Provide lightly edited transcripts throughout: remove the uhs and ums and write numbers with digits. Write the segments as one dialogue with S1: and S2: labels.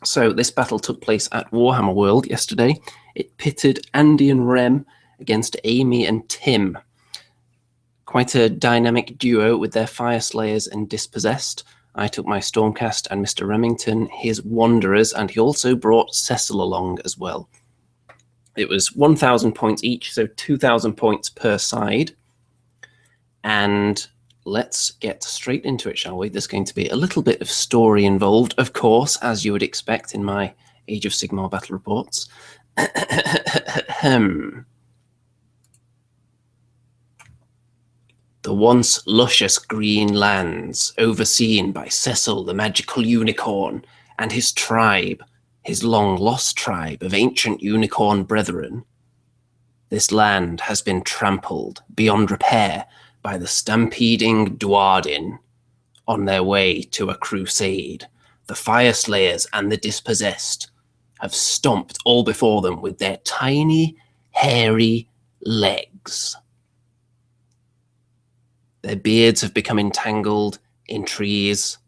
S1: So this battle took place at Warhammer World yesterday. It pitted Andy and Rem against Amy and Tim. Quite a dynamic duo with their Fyreslayers and Dispossessed. I took my Stormcast and Mr. Remington his Wanderers, and he also brought Cecil along as well. It was 1,000 points each, so 2,000 points per side. And let's get straight into it, shall we? There's going to be a little bit of story involved, of course, as you would expect in my Age of Sigmar battle reports. The once luscious green lands, overseen by Cecil the Magical Unicorn and his tribe, his long-lost tribe of ancient unicorn brethren. This land has been trampled beyond repair by the stampeding Duardin. On their way to a crusade, the Fyreslayers and the Dispossessed have stomped all before them with their tiny, hairy legs. Their beards have become entangled in trees.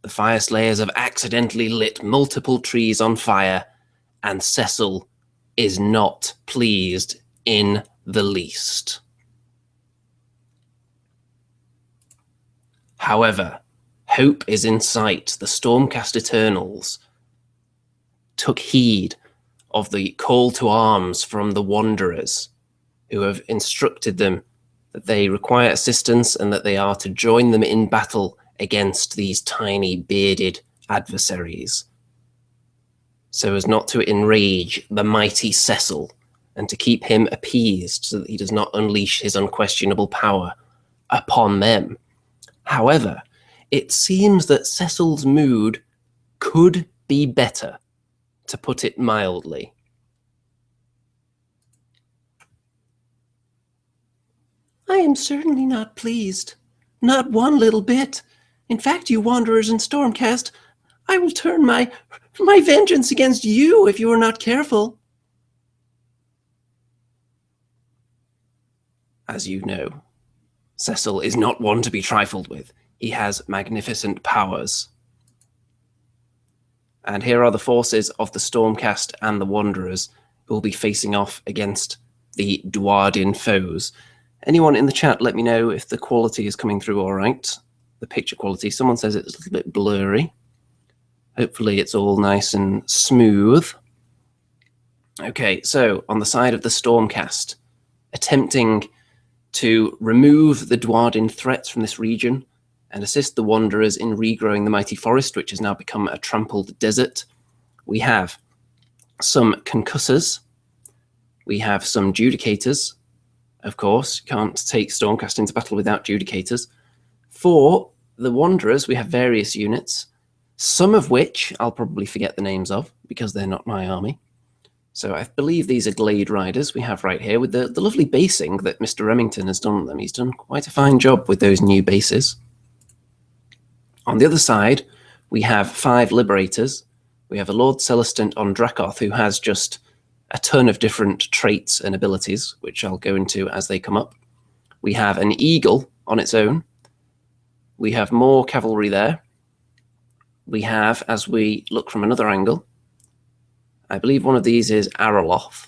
S1: The Fyreslayers have accidentally lit multiple trees on fire, and Cecil is not pleased in the least. However, hope is in sight. The Stormcast Eternals took heed of the call to arms from the Wanderers, who have instructed them that they require assistance and that they are to join them in battle against these tiny bearded adversaries, so as not to enrage the mighty Cecil and to keep him appeased so that he does not unleash his unquestionable power upon them. However, it seems that Cecil's mood could be better, to put it mildly. I am certainly not pleased. Not one little bit. In fact, you Wanderers in Stormcast, I will turn my vengeance against you if you are not careful. As you know, Cecil is not one to be trifled with. He has magnificent powers. And here are the forces of the Stormcast and the Wanderers who will be facing off against the Duardin foes. Anyone in the chat, let me know if the quality is coming through all right. The picture quality. Someone says it's a little bit blurry. Hopefully it's all nice and smooth. Okay, so on the side of the Stormcast, attempting to remove the Duardin threats from this region and assist the Wanderers in regrowing the mighty forest, which has now become a trampled desert, we have some concussors. We have some judicators. Of course, you can't take Stormcast into battle without judicators. For the Wanderers, we have various units, some of which I'll probably forget the names of because they're not my army. So I believe these are Glade Riders we have right here with the lovely basing that Mr. Remington has done on them. He's done quite a fine job with those new bases. On the other side, we have 5 Liberators. We have a Lord Celestant on Dracoth who has just a ton of different traits and abilities, which I'll go into as they come up. We have an Eagle on its own. We have more cavalry there. We have, as we look from another angle, I believe one of these is Araloth,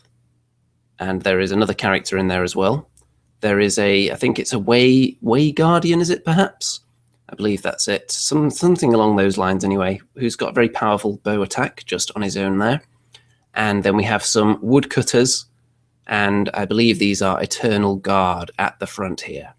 S1: and there is another character in there as well. There is I think it's a Way Guardian, is it perhaps? I believe that's it. Something along those lines anyway, who's got a very powerful bow attack just on his own there. And then we have some woodcutters, and I believe these are Eternal Guard at the front here.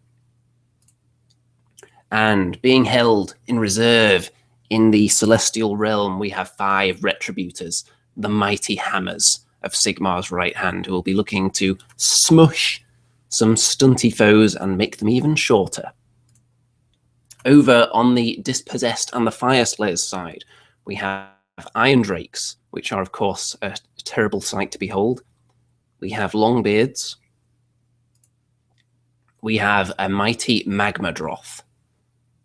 S1: And being held in reserve in the Celestial Realm, we have 5 Retributors, the mighty hammers of Sigmar's right hand, who will be looking to smush some stunty foes and make them even shorter. Over on the Dispossessed and the Fyreslayers side, we have Iron Drakes, which are, of course, a terrible sight to behold. We have Longbeards. We have a mighty Magma Droth.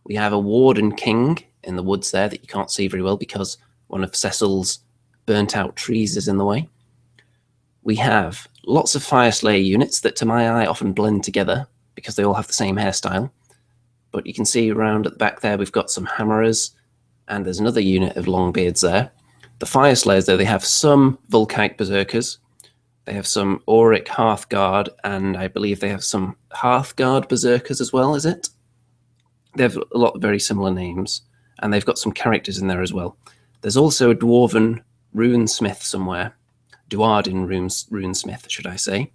S1: We have a Warden King in the woods there that you can't see very well because one of Cecil's burnt-out trees is in the way. We have lots of Fyreslayer units that, to my eye, often blend together because they all have the same hairstyle. But you can see around at the back there, we've got some Hammerers, and there's another unit of Longbeards there. The Fyreslayers, though, they have some Volkite Berserkers, they have some Auric Hearthguard, and I believe they have some Hearthguard Berserkers as well, is it? They have a lot of very similar names, and they've got some characters in there as well. There's also a Dwarven Runesmith somewhere. Duardin Runesmith, should I say.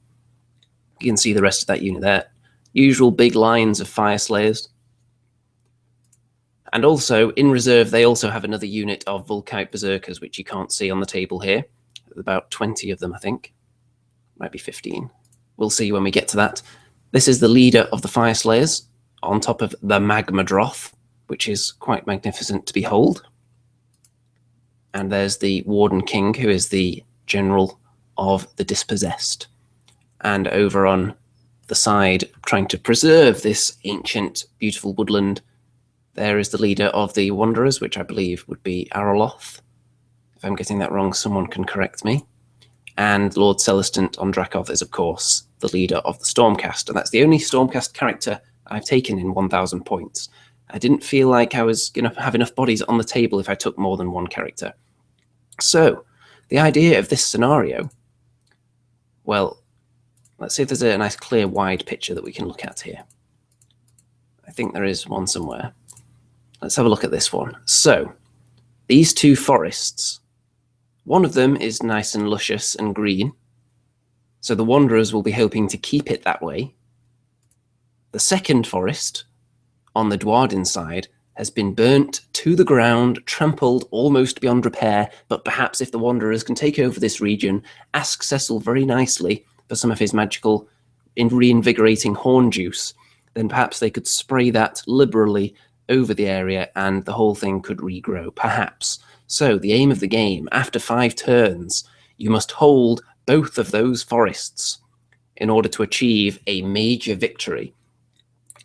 S1: You can see the rest of that unit there. Usual big lines of Fyreslayers. And also, in reserve, they also have another unit of Volkite Berserkers, which you can't see on the table here. About 20 of them, I think. Might be 15. We'll see when we get to that. This is the leader of the Fyreslayers, on top of the Magma Droth, which is quite magnificent to behold. And there's the Warden King, who is the general of the Dispossessed. And over on the side, trying to preserve this ancient, beautiful woodland, there is the leader of the Wanderers, which I believe would be Araloth. If I'm getting that wrong, someone can correct me. And Lord Celestant on Dracoth is, of course, the leader of the Stormcast. And that's the only Stormcast character I've taken in 1,000 points. I didn't feel like I was going to have enough bodies on the table if I took more than one character. So, the idea of this scenario, well, let's see if there's a nice clear wide picture that we can look at here. I think there is one somewhere. Let's have a look at this one. So, these two forests, one of them is nice and luscious and green, so the Wanderers will be hoping to keep it that way. The second forest, on the Duardin side, has been burnt to the ground, trampled almost beyond repair, but perhaps if the Wanderers can take over this region, ask Cecil very nicely for some of his magical reinvigorating horn juice, then perhaps they could spray that liberally over the area and the whole thing could regrow, perhaps. So the aim of the game, after 5 turns, you must hold both of those forests in order to achieve a major victory.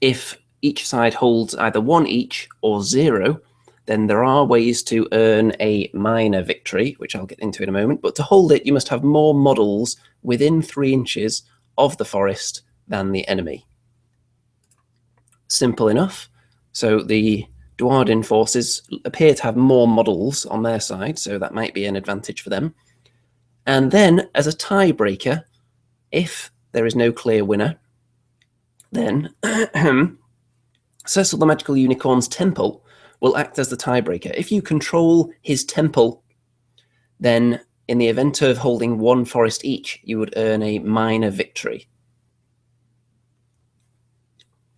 S1: If each side holds either 1 each or 0, then there are ways to earn a minor victory, which I'll get into in a moment. But to hold it, you must have more models within 3 inches of the forest than the enemy. Simple enough. So the Duardin forces appear to have more models on their side, so that might be an advantage for them. And then, as a tiebreaker, if there is no clear winner, then Cecil the Magical Unicorn's temple will act as the tiebreaker. If you control his temple, then in the event of holding 1 forest each, you would earn a minor victory.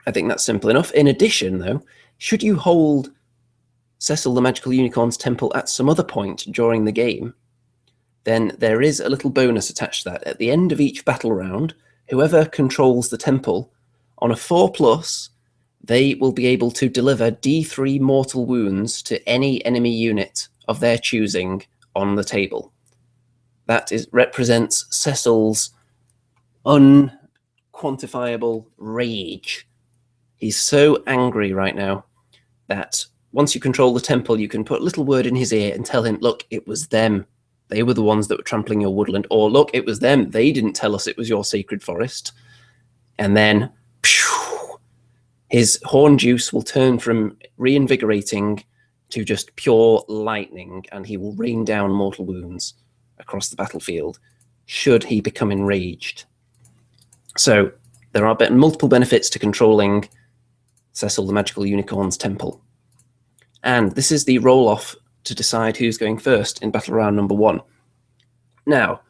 S1: I think that's simple enough. In addition, though, should you hold Cecil the Magical Unicorn's temple at some other point during the game, then there is a little bonus attached to that. At the end of each battle round, whoever controls the temple, on a 4+, they will be able to deliver D3 mortal wounds to any enemy unit of their choosing on the table. That represents Cecil's unquantifiable rage. He's so angry right now that once you control the temple, you can put a little word in his ear and tell him, look, it was them. They were the ones that were trampling your woodland. Or, look, it was them. They didn't tell us it was your sacred forest. And then his horn juice will turn from reinvigorating to just pure lightning, and he will rain down mortal wounds across the battlefield should he become enraged. So there are multiple benefits to controlling Cecil the Magical Unicorn's temple. And this is the roll-off to decide who's going first in battle round number 1. Now,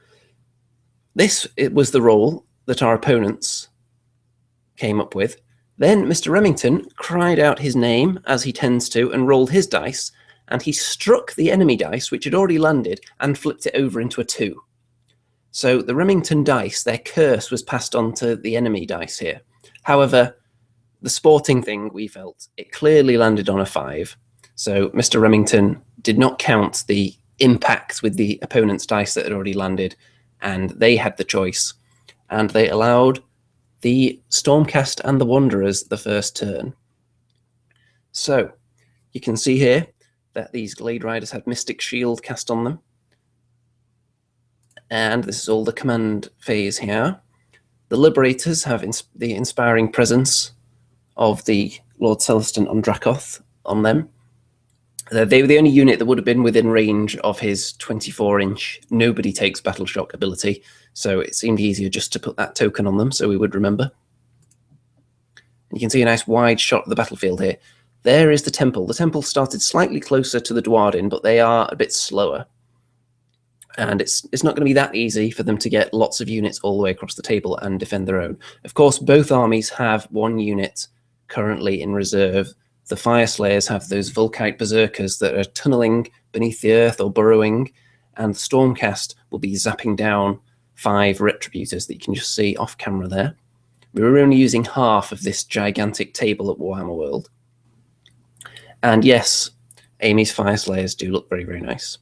S1: it was the roll that our opponents came up with. Then Mr. Remington cried out his name, as he tends to, and rolled his dice, and he struck the enemy dice, which had already landed, and flipped it over into a 2. So the Remington dice, their curse was passed on to the enemy dice here. However, the sporting thing, we felt, it clearly landed on a 5. So Mr. Remington did not count the impact with the opponent's dice that had already landed, and they had the choice. And they allowed the Stormcast and the Wanderers the first turn. So you can see here that these Glade Riders had Mystic Shield cast on them. And this is all the command phase here. The Liberators have the inspiring presence of the Lord Celestant on Dracoth on them. They were the only unit that would have been within range of his 24-inch nobody takes battle shock ability, so it seemed easier just to put that token on them so we would remember. You can see a nice wide shot of the battlefield here. There is the temple. The temple started slightly closer to the Duardin, but they are a bit slower. And it's not going to be that easy for them to get lots of units all the way across the table and defend their own. Of course, both armies have one unit currently in reserve. The Fyreslayers have those Volkite Berserkers that are tunneling beneath the earth or burrowing, and the Stormcast will be zapping down 5 Retributors that you can just see off camera there. We were only using half of this gigantic table at Warhammer World. And yes, Amy's Fyreslayers do look very, very nice.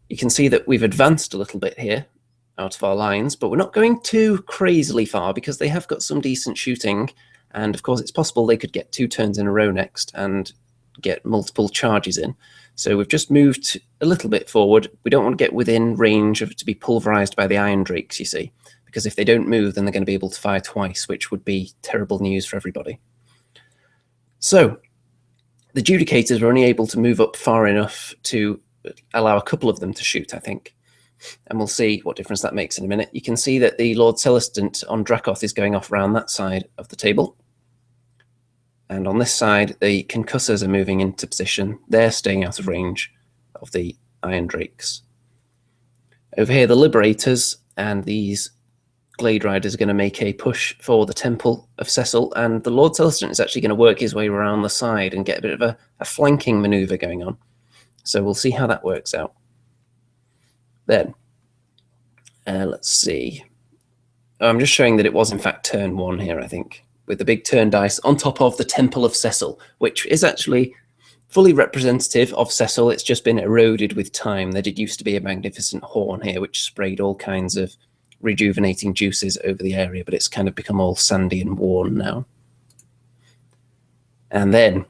S1: You can see that we've advanced a little bit here out of our lines, but we're not going too crazily far because they have got some decent shooting. And of course, it's possible they could get 2 turns in a row next and get multiple charges in. So we've just moved a little bit forward. We don't want to get within range of to be pulverized by the Iron Drakes, you see, because if they don't move, then they're going to be able to fire twice, which would be terrible news for everybody. So the Judicators were only able to move up far enough to allow a couple of them to shoot, I think. And we'll see what difference that makes in a minute. You can see that the Lord Celestant on Dracoth is going off around that side of the table. And on this side, the Concussors are moving into position. They're staying out of range of the Iron Drakes. Over here, the Liberators and these Glade Riders are going to make a push for the Temple of Cecil, and the Lord Celestant is actually going to work his way around the side and get a bit of a flanking maneuver going on. So we'll see how that works out. Then, let's see. Oh, I'm just showing that it was in fact turn 1 here, I think, with the big turn dice on top of the Temple of Cecil, which is actually fully representative of Cecil. It's just been eroded with time. There did used to be a magnificent horn here, which sprayed all kinds of rejuvenating juices over the area, but it's kind of become all sandy and worn now. And then,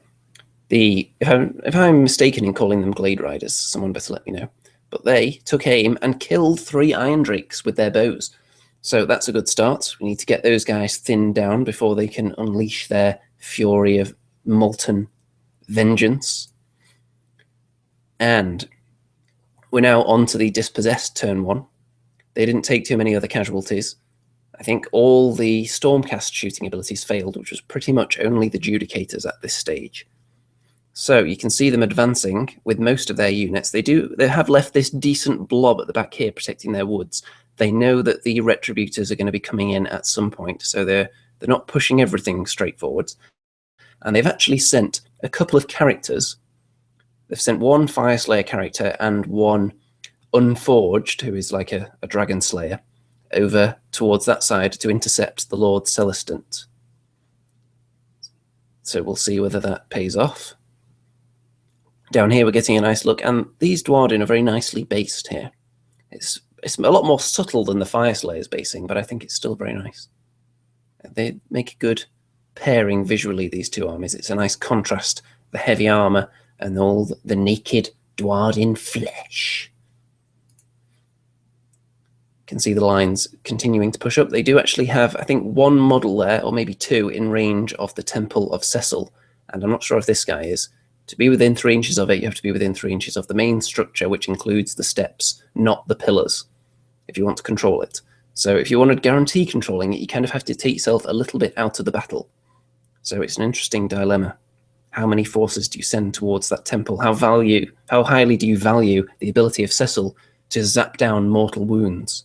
S1: if I'm mistaken in calling them Glade Riders, someone better let me know. But they took aim and killed 3 Iron Drakes with their bows. So that's a good start. We need to get those guys thinned down before they can unleash their fury of molten vengeance. And we're now on to the Dispossessed turn 1. They didn't take too many other casualties. I think all the Stormcast shooting abilities failed, which was pretty much only the Judicators at this stage. So you can see them advancing with most of their units. They have left this decent blob at the back here protecting their woods. They know that the Retributors are going to be coming in at some point, so they're not pushing everything straight forwards. And they've actually sent a couple of characters. They've sent 1 Fyreslayer character and 1 Unforged, who is like a Dragon Slayer, over towards that side to intercept the Lord Celestant. So we'll see whether that pays off. Down here we're getting a nice look, and these Duardin are very nicely based here. It's a lot more subtle than the Fyreslayers basing, but I think it's still very nice. They make a good pairing visually, these 2 armies. It's a nice contrast, the heavy armor and all the naked Duardin flesh. You can see the lines continuing to push up. They do actually have, I think, 1 model there, or maybe 2, in range of the Temple of Cecil, and I'm not sure if this guy is. To be within 3 inches of it, you have to be within 3 inches of the main structure, which includes the steps, not the pillars, if you want to control it. So if you want to guarantee controlling it, you kind of have to take yourself a little bit out of the battle. So it's an interesting dilemma. How many forces do you send towards that temple? How highly do you value the ability of Cecil to zap down mortal wounds?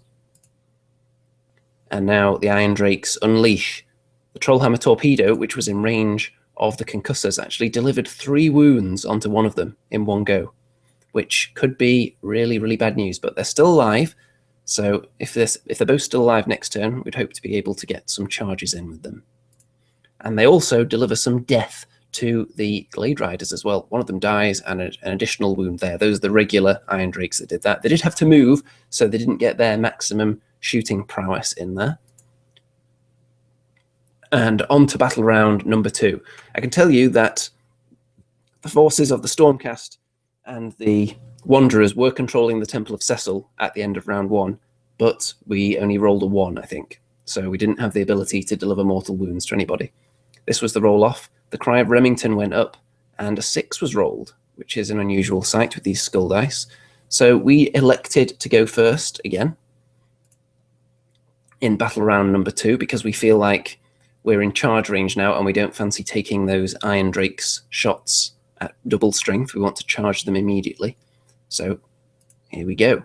S1: And now the Iron Drakes unleash. The Trollhammer Torpedo, which was in range of the Concussors, actually delivered 3 wounds onto one of them in one go, which could be really, really bad news, but they're still alive. So if they're both still alive next turn, we'd hope to be able to get some charges in with them. And they also deliver some death to the Glade Riders as well. One of them dies and an additional wound there. Those are the regular Iron Drakes that did that. They did have to move, so they didn't get their maximum shooting prowess in there. And on to battle round number 2. I can tell you that the forces of the Stormcast and the Wanderers were controlling the Temple of Cecil at the end of round 1, but we only rolled a 1, I think. So we didn't have the ability to deliver mortal wounds to anybody. This was the roll-off. The Cry of Remington went up, and a 6 was rolled, which is an unusual sight with these skull dice. So we elected to go first again in battle round number 2 because we feel like we're in charge range now and we don't fancy taking those Iron Drake's shots at double strength. We want to charge them immediately. So here we go.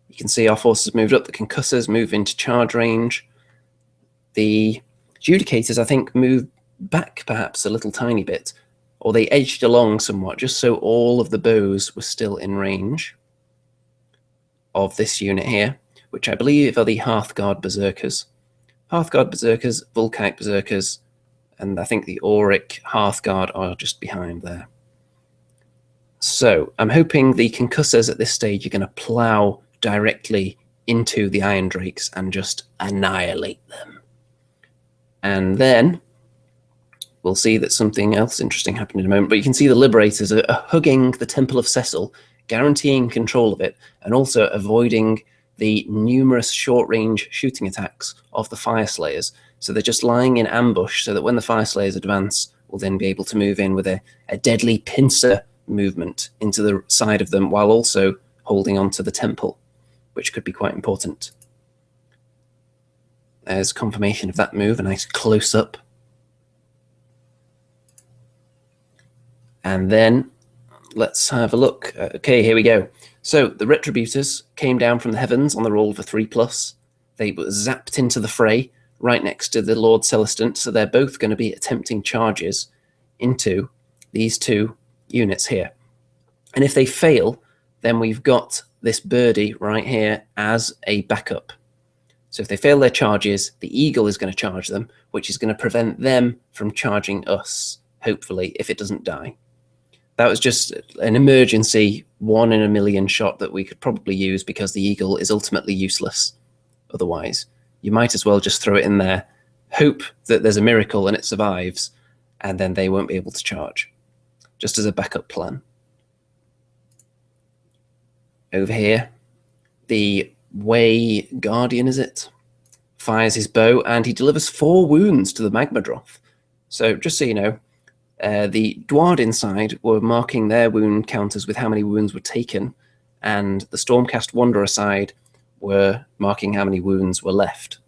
S1: You can see our forces moved up. The concussors move into charge range. The adjudicators, I think, move back perhaps a little tiny bit, or they edged along somewhat, just so all of the bows were still in range of this unit here, which I believe are the Hearthguard Berserkers. Hearthguard Berserkers, Volkite Berserkers, and I think the Auric Hearthguard are just behind there. So I'm hoping the concussors at this stage are going to plow directly into the Iron Drakes and just annihilate them. And then we'll see that something else interesting happened in a moment. But you can see the Liberators are hugging the Temple of Cecil, guaranteeing control of it, and also avoiding the numerous short-range shooting attacks of the Fyreslayers. So they're just lying in ambush so that when the Fyreslayers advance, we'll then be able to move in with a deadly pincer movement into the side of them while also holding on to the temple, which could be quite important. There's confirmation of that move, a nice close-up. And then let's have a look. Okay, here we go. So the Retributors came down from the heavens on the roll of a 3+. They were zapped into the fray right next to the Lord Celestant, so they're both going to be attempting charges into these two units here. And if they fail, then we've got this birdie right here as a backup. So if they fail their charges, the eagle is going to charge them, which is going to prevent them from charging us, hopefully, if it doesn't die. That was just an emergency 1 in a million shot that we could probably use because the eagle is ultimately useless otherwise. You might as well just throw it in there, hope that there's a miracle and it survives, and then they won't be able to charge, just as a backup plan. Over here, the Way Guardian, is it? Fires his bow and he delivers 4 wounds to the Magmadroth. So just so you know, the Duardin side were marking their wound counters with how many wounds were taken, and the Stormcast Wanderer side were marking how many wounds were left.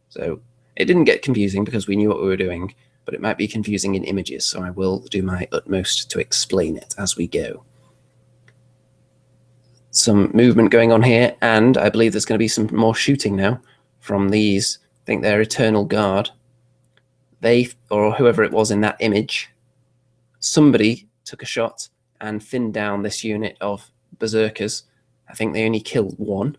S1: So it didn't get confusing because we knew what we were doing, but it might be confusing in images, so I will do my utmost to explain it as we go. Some movement going on here, and I believe there's going to be some more shooting now from these, I think they're Eternal Guard. They, or whoever it was in that image, somebody took a shot and thinned down this unit of Berserkers. I think they only killed 1.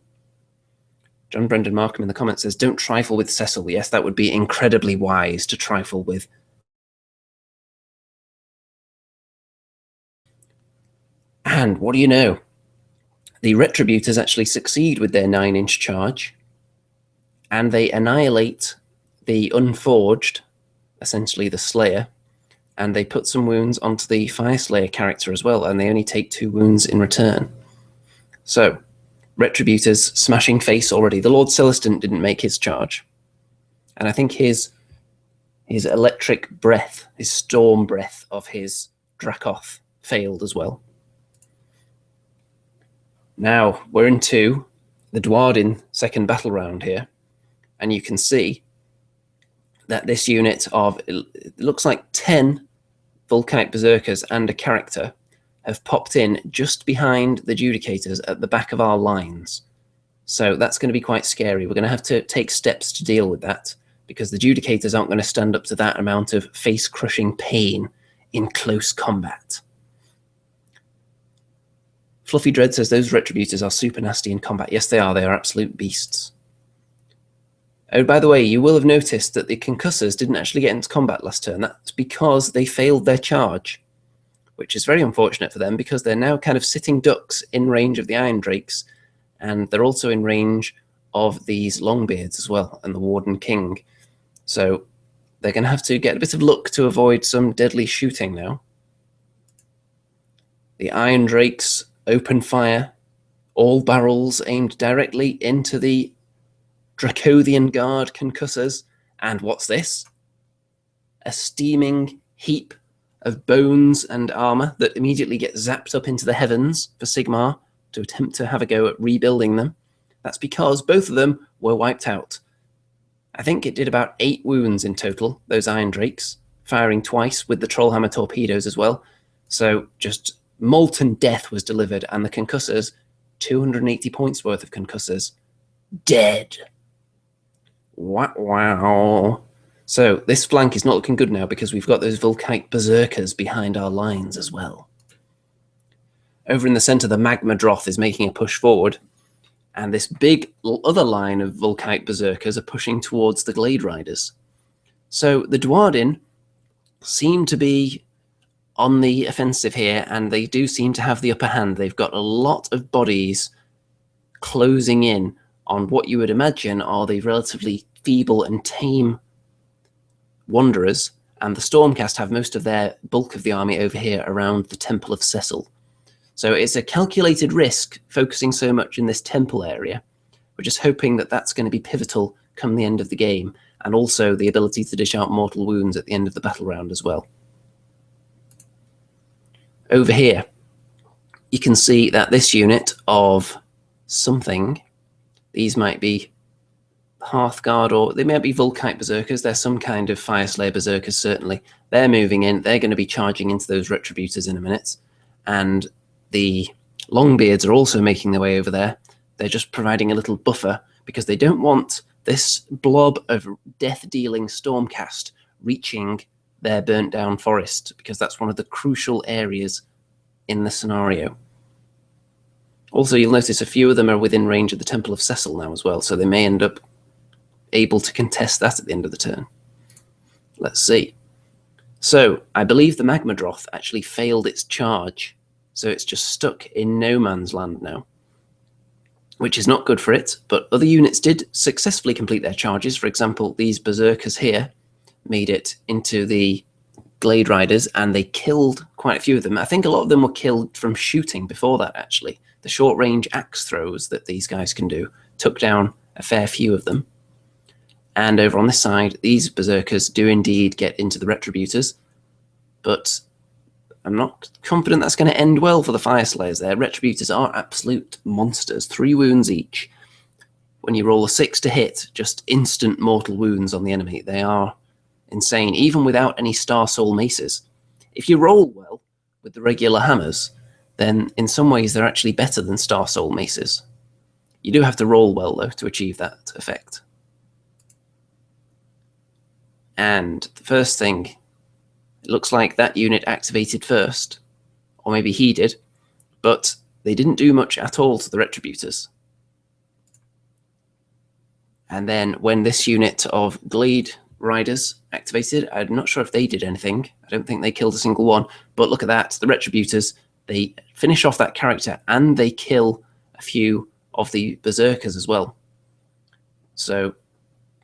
S1: John Brendan Markham in the comments says, don't trifle with Cecil. Yes, that would be incredibly wise to trifle with. And what do you know? The Retributors actually succeed with their 9-inch charge, and they annihilate the Unforged, essentially the Slayer, and they put some wounds onto the Fyreslayer character as well, and they only take 2 wounds in return. So, Retributors smashing face already. The Lord Celestant didn't make his charge, and I think his electric breath, his storm breath of his Dracoth failed as well. Now, we're into the Duardin second battle round here, and you can see that this unit of, it looks like 10 Volkite Berserkers and a character have popped in just behind the Judicators at the back of our lines. So that's going to be quite scary. We're going to have to take steps to deal with that, because the Judicators aren't going to stand up to that amount of face-crushing pain in close combat. Fluffy Dread says those Retributors are super nasty in combat. Yes, they are. They are absolute beasts. Oh, by the way, you will have noticed that the Concussors didn't actually get into combat last turn. That's because they failed their charge, which is very unfortunate for them because they're now kind of sitting ducks in range of the Iron Drakes, and they're also in range of these Longbeards as well, and the Warden King. So they're going to have to get a bit of luck to avoid some deadly shooting now. The Iron Drakes open fire, all barrels aimed directly into the Dracothian Guard Concussors. And what's this? A steaming heap of bones and armor that immediately get zapped up into the heavens for Sigmar to attempt to have a go at rebuilding them. That's because both of them were wiped out. I think it did about 8 wounds in total, those Iron Drakes, firing twice with the Trollhammer torpedoes as well. So just molten death was delivered, and the concussors, 280 points worth of concussors, dead. Wow. So this flank is not looking good now because we've got those Volkite Berserkers behind our lines as well. Over in the center, the Magma Droth is making a push forward, and this big other line of Volkite Berserkers are pushing towards the Glade Riders. So the Duardin seem to be on the offensive here, and they do seem to have the upper hand. They've got a lot of bodies closing in on what you would imagine are the relatively feeble and tame Wanderers, and the Stormcast have most of their bulk of the army over here around the Temple of Cecil. So it's a calculated risk focusing so much in this temple area. We're just hoping that that's going to be pivotal come the end of the game, and also the ability to dish out mortal wounds at the end of the battle round as well. Over here, you can see that this unit of something, these might be Hearthguard, or they might be Volkite Berserkers. They're some kind of Fyreslayer Berserkers, certainly. They're moving in. They're going to be charging into those Retributors in a minute. And the Longbeards are also making their way over there. They're just providing a little buffer because they don't want this blob of death-dealing Stormcast reaching their burnt-down forest, because that's one of the crucial areas in the scenario. Also, you'll notice a few of them are within range of the Temple of Cecil now as well, so they may end up able to contest that at the end of the turn. Let's see. So, I believe the Magma Droth actually failed its charge, so it's just stuck in no man's land now, which is not good for it, but other units did successfully complete their charges. For example, these Berserkers here made it into the Glade Riders, and they killed quite a few of them. I think a lot of them were killed from shooting before that, actually. The short-range axe throws that these guys can do took down a fair few of them. And over on this side, these Berserkers do indeed get into the Retributors, but I'm not confident that's going to end well for the Fyreslayers there. Retributors are absolute monsters, 3 wounds each. When you roll a 6 to hit, just instant mortal wounds on the enemy. They are insane, even without any Star Soul maces. If you roll well with the regular hammers, then in some ways they're actually better than Star Soul maces. You do have to roll well, though, to achieve that effect. And the first thing, it looks like that unit activated first, or maybe he did, but they didn't do much at all to the Retributors. And then when this unit of Glade Riders activated, I'm not sure if they did anything. I don't think they killed a single one, but look at that. The Retributors, they finish off that character and they kill a few of the Berserkers as well. So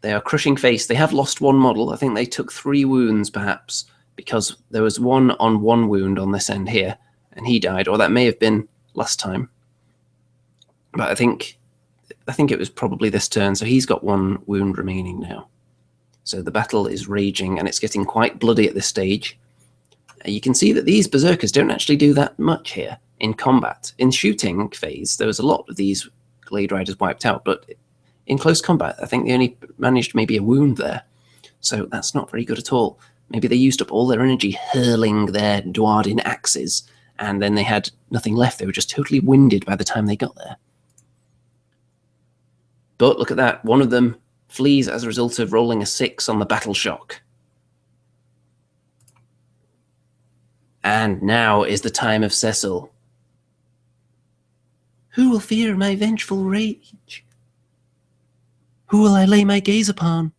S1: they are crushing face. They have lost one model. I think they took 3 wounds perhaps, because there was 1 on 1 wound on this end here, and he died, or that may have been last time. But I think it was probably this turn, so he's got 1 wound remaining now. So the battle is raging, and it's getting quite bloody at this stage. You can see that these Berserkers don't actually do that much here in combat. In shooting phase, there was a lot of these Glade Riders wiped out, but in close combat, I think they only managed maybe a wound there. So that's not very good at all. Maybe they used up all their energy hurling their Duardin axes, and then they had nothing left. They were just totally winded by the time they got there. But look at that. One of them flees as a result of rolling a 6 on the battle shock. And now is the time of Cecil. Who will fear my vengeful rage? Who will I lay my gaze upon?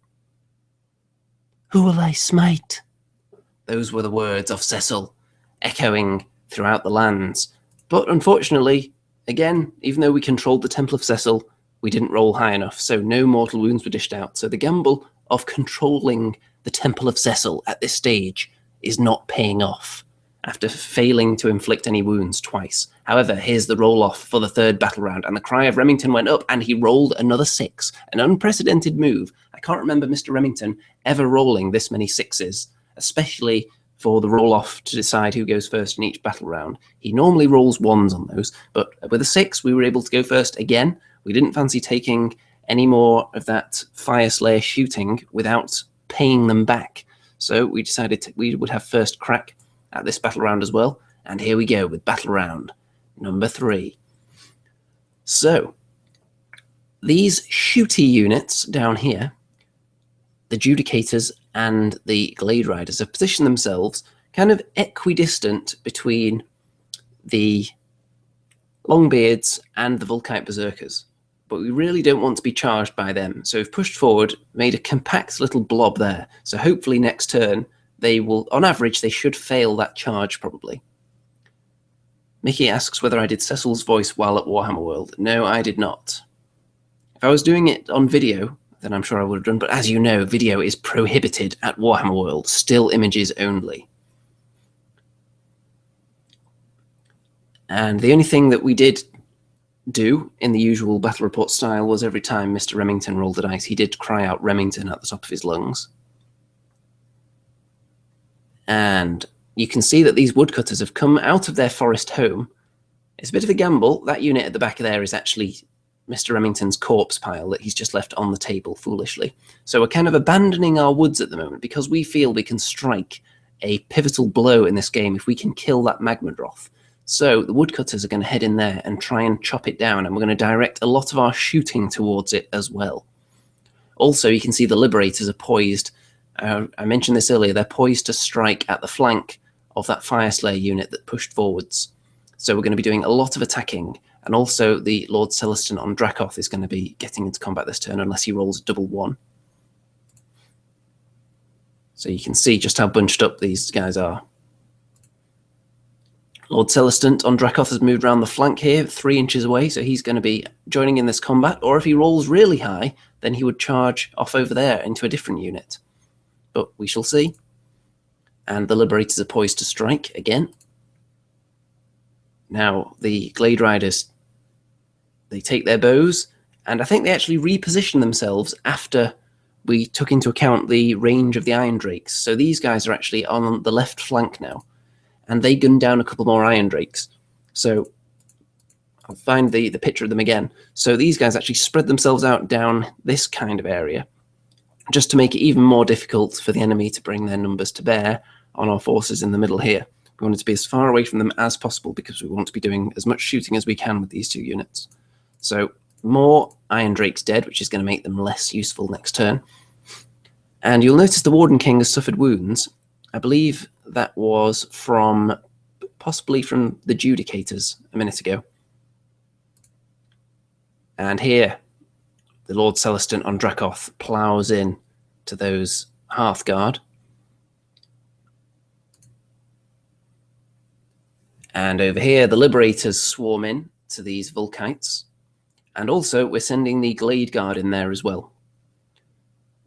S1: Who will I smite? Those were the words of Cecil, echoing throughout the lands. But unfortunately, again, even though we controlled the Temple of Cecil, we didn't roll high enough, so no mortal wounds were dished out. So the gamble of controlling the Temple of Cecil at this stage is not paying off, after failing to inflict any wounds twice. However, here's the roll-off for the 3rd battle round, and the cry of Remington went up, and he rolled another 6. An unprecedented move. I can't remember Mr. Remington ever rolling this many 6s, especially for the roll-off to decide who goes first in each battle round. He normally rolls 1s on those, but with a 6, we were able to go first again. We didn't fancy taking any more of that Fyreslayer shooting without paying them back. So we decided we would have first crack at this battle round as well. And here we go with battle round number 3. So these shooty units down here, the Judicators and the Glade Riders, have positioned themselves kind of equidistant between the Longbeards and the Volkite Berserkers. But we really don't want to be charged by them. So we've pushed forward, made a compact little blob there. So hopefully next turn, they will, on average, they should fail that charge probably. Mickey asks whether I did Cecil's voice while at Warhammer World. No, I did not. If I was doing it on video, then I'm sure I would have done. But as you know, video is prohibited at Warhammer World. Still images only. And the only thing that we did do in the usual battle report style was every time Mr. Remington rolled a dice, he did cry out Remington at the top of his lungs. And you can see that these woodcutters have come out of their forest home. It's a bit of a gamble. That unit at the back of there is actually Mr. Remington's corpse pile that he's just left on the table foolishly. So we're kind of abandoning our woods at the moment because we feel we can strike a pivotal blow in this game if we can kill that Magmadroth. So the woodcutters are going to head in there and try and chop it down, and we're going to direct a lot of our shooting towards it as well. Also, you can see the Liberators are poised. I mentioned this earlier. They're poised to strike at the flank of that Fyreslayer unit that pushed forwards. So we're going to be doing a lot of attacking, and also the Lord Celestin on Dracoth is going to be getting into combat this turn unless he rolls a double 1. So you can see just how bunched up these guys are. Lord Celestin on Dracoth has moved around the flank here, 3 inches away, so he's going to be joining in this combat. Or if he rolls really high, then he would charge off over there into a different unit. But we shall see. And the Liberators are poised to strike again. Now, the Glade Riders, they take their bows, and I think they actually reposition themselves after we took into account the range of the Iron Drakes. So these guys are actually on the left flank now. And they gun down a couple more Iron Drakes. So I'll find the picture of them again. So these guys actually spread themselves out down this kind of area, just to make it even more difficult for the enemy to bring their numbers to bear on our forces in the middle here. We want to be as far away from them as possible because we want to be doing as much shooting as we can with these 2 units. So more Iron Drakes dead, which is going to make them less useful next turn. And you'll notice the Warden King has suffered wounds. I believe that was possibly from the Judicators a minute ago. And here, the Lord Celestin on Dracoth plows in to those Hearthguard. And over here, the Liberators swarm in to these Volkites. And also, we're sending the Glade Guard in there as well.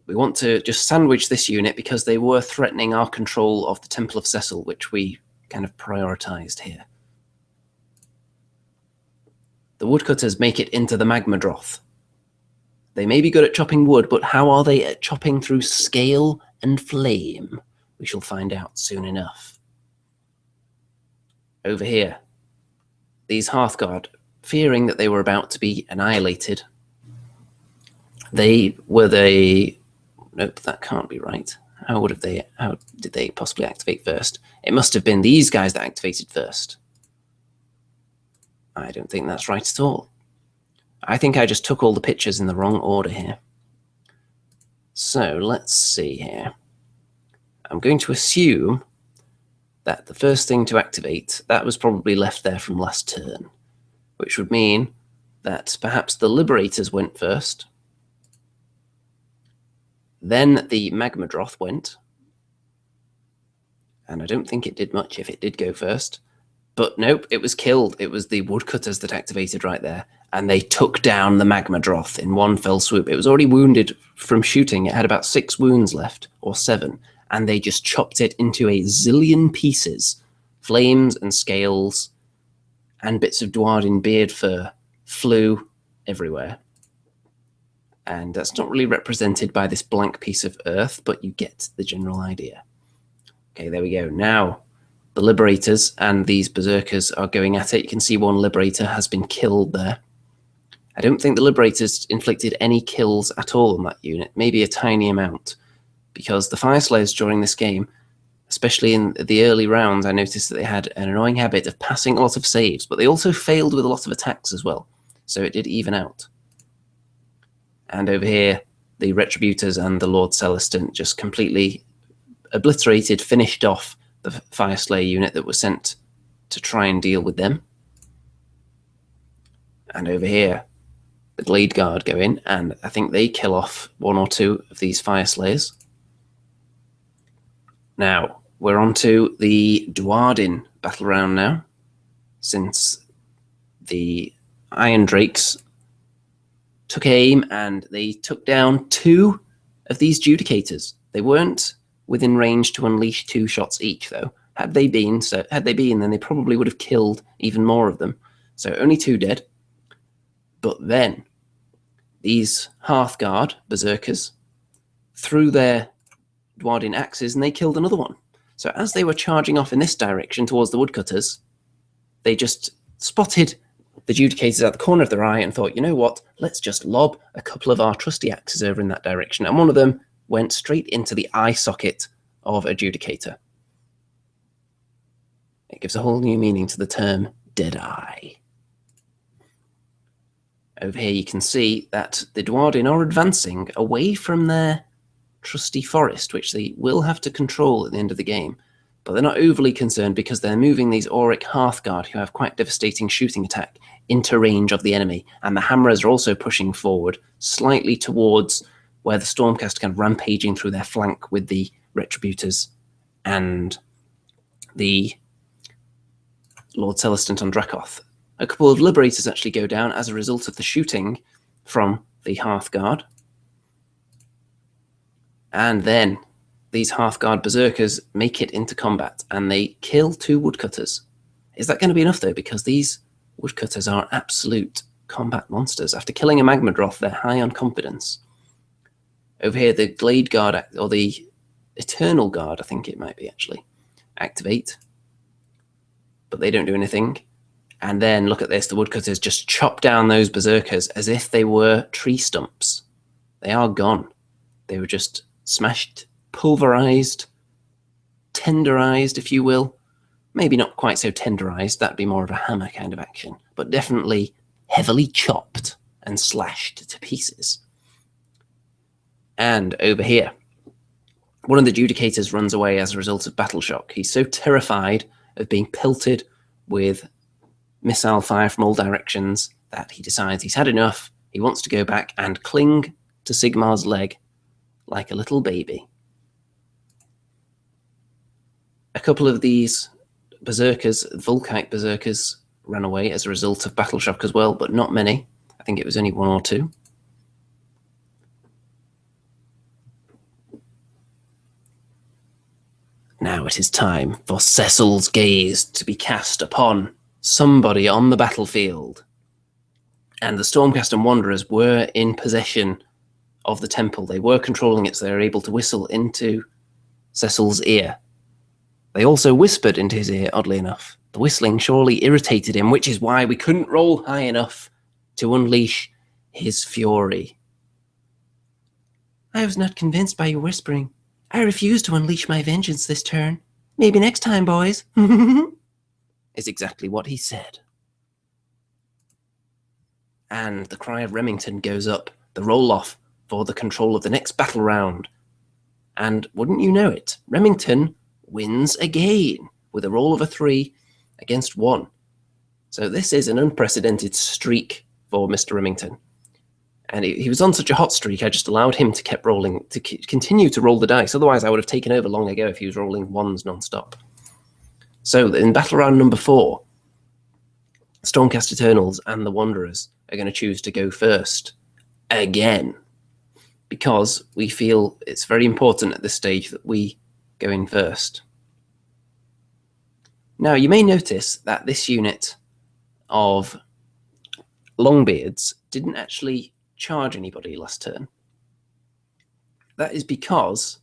S1: We want to just sandwich this unit because they were threatening our control of the Temple of Cecil, which we kind of prioritized here. The woodcutters make it into the Magmadroth. They may be good at chopping wood, but how are they at chopping through scale and flame? We shall find out soon enough. Over here, these Hearthguard, fearing that they were about to be annihilated, nope, that can't be right. How did they possibly activate first? It must have been these guys that activated first. I don't think that's right at all. I think I just took all the pictures in the wrong order here. So let's see here. I'm going to assume that the first thing to activate, that was probably left there from last turn, which would mean that perhaps the Liberators went first. Then the Magmadroth went. And I don't think it did much if it did go first. But nope, it was killed. It was the woodcutters that activated right there. And they took down the Magmadroth in one fell swoop. It was already wounded from shooting. It had about 6 wounds left, or 7. And they just chopped it into a zillion pieces. Flames and scales and bits of Duardin beard fur flew everywhere. And that's not really represented by this blank piece of earth, but you get the general idea. Okay, there we go. Now, the Liberators and these Berserkers are going at it. You can see one Liberator has been killed there. I don't think the Liberators inflicted any kills at all on that unit, maybe a tiny amount, because the Fyreslayers during this game, especially in the early rounds, I noticed that they had an annoying habit of passing a lot of saves, but they also failed with a lot of attacks as well, so it did even out. And over here, the Retributors and the Lord Celestin just completely obliterated, finished off the Fyreslayer unit that was sent to try and deal with them. And over here, the Glade Guard go in, and I think they kill off one or two of these Fyreslayers. Now, we're on to the Duardin battle round now, since the Iron Drakes took aim and they took down 2 of these Judicators. They weren't within range to unleash 2 shots each, though. Had they been, then they probably would have killed even more of them. So only 2 dead. But then these Hearthguard Berserkers threw their Duardin axes and they killed another one. So as they were charging off in this direction towards the Woodcutters, they just spotted the Judicators at the corner of their eye and thought, you know what, let's just lob a couple of our trusty axes over in that direction. And one of them went straight into the eye socket of a Judicator. It gives a whole new meaning to the term dead eye. Over here you can see that the Duardin are advancing away from their trusty forest, which they will have to control at the end of the game. But they're not overly concerned because they're moving these Auric Hearthguard, who have quite devastating shooting attack, into range of the enemy. And the Hammerers are also pushing forward slightly towards where the Stormcast kind of rampaging through their flank with the Retributors and the Lord Celestin on Dracoth. A couple of Liberators actually go down as a result of the shooting from the Hearthguard. And then these Hearthguard Berserkers make it into combat and they kill 2 Woodcutters. Is that going to be enough, though? Because these Woodcutters are absolute combat monsters. After killing a Magmadroth, they're high on confidence. Over here, the Glade Guard, or the Eternal Guard, I think it might be actually, activate. But they don't do anything. And then, look at this, the Woodcutters just chop down those Berserkers as if they were tree stumps. They are gone. They were just smashed, pulverized, tenderized, if you will. Maybe not quite so tenderized, that'd be more of a hammer kind of action, but definitely heavily chopped and slashed to pieces. And over here, one of the Judicators runs away as a result of battle shock. He's so terrified of being pelted with missile fire from all directions that he decides he's had enough. He wants to go back and cling to Sigmar's leg like a little baby. A couple of these Berserkers, Volkite Berserkers, ran away as a result of battle shock as well, but not many. I think it was only 1 or 2. Now it is time for Cecil's gaze to be cast upon somebody on the battlefield. And the Stormcast and Wanderers were in possession of the temple. They were controlling it, so they were able to whistle into Cecil's ear. They also whispered into his ear, oddly enough. The whistling surely irritated him, which is why we couldn't roll high enough to unleash his fury. I was not convinced by your whispering. I refuse to unleash my vengeance this turn. Maybe next time, boys. Is exactly what he said. And the cry of Remington goes up, the roll-off for the control of the next battle round. And wouldn't you know it, Remington wins again with a roll of a 3 against 1. So this is an unprecedented streak for Mr. Remington. And he was on such a hot streak, I just allowed him to continue to roll the dice. Otherwise, I would have taken over long ago if he was rolling 1s non-stop. So in battle round number 4, Stormcast Eternals and the Wanderers are going to choose to go first again, because we feel it's very important at this stage that we go in first. Now, you may notice that this unit of Longbeards didn't actually charge anybody last turn. That is because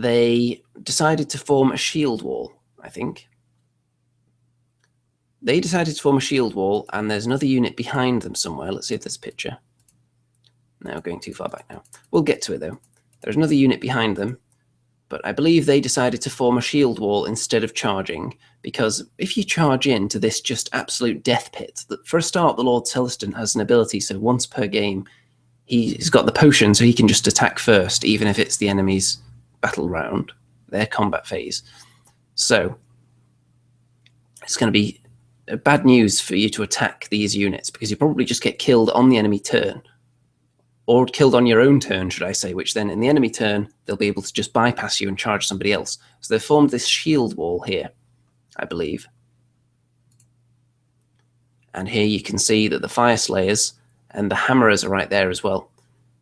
S1: they decided to form a shield wall, I think. They decided to form a shield wall, and there's another unit behind them somewhere. Let's see if there's a picture. No, going too far back now. We'll get to it, though. There's another unit behind them, but I believe they decided to form a shield wall instead of charging, because if you charge into this just absolute death pit, for a start, the Lord Celestin has an ability, so once per game, he's got the potion, so he can just attack first, even if it's the enemy's battle round, their combat phase. So it's going to be bad news for you to attack these units, because you probably just get killed on the enemy turn, or killed on your own turn, should I say, which then in the enemy turn, they'll be able to just bypass you and charge somebody else. So they've formed this shield wall here, I believe. And here you can see that the Fyreslayers and the Hammerers are right there as well.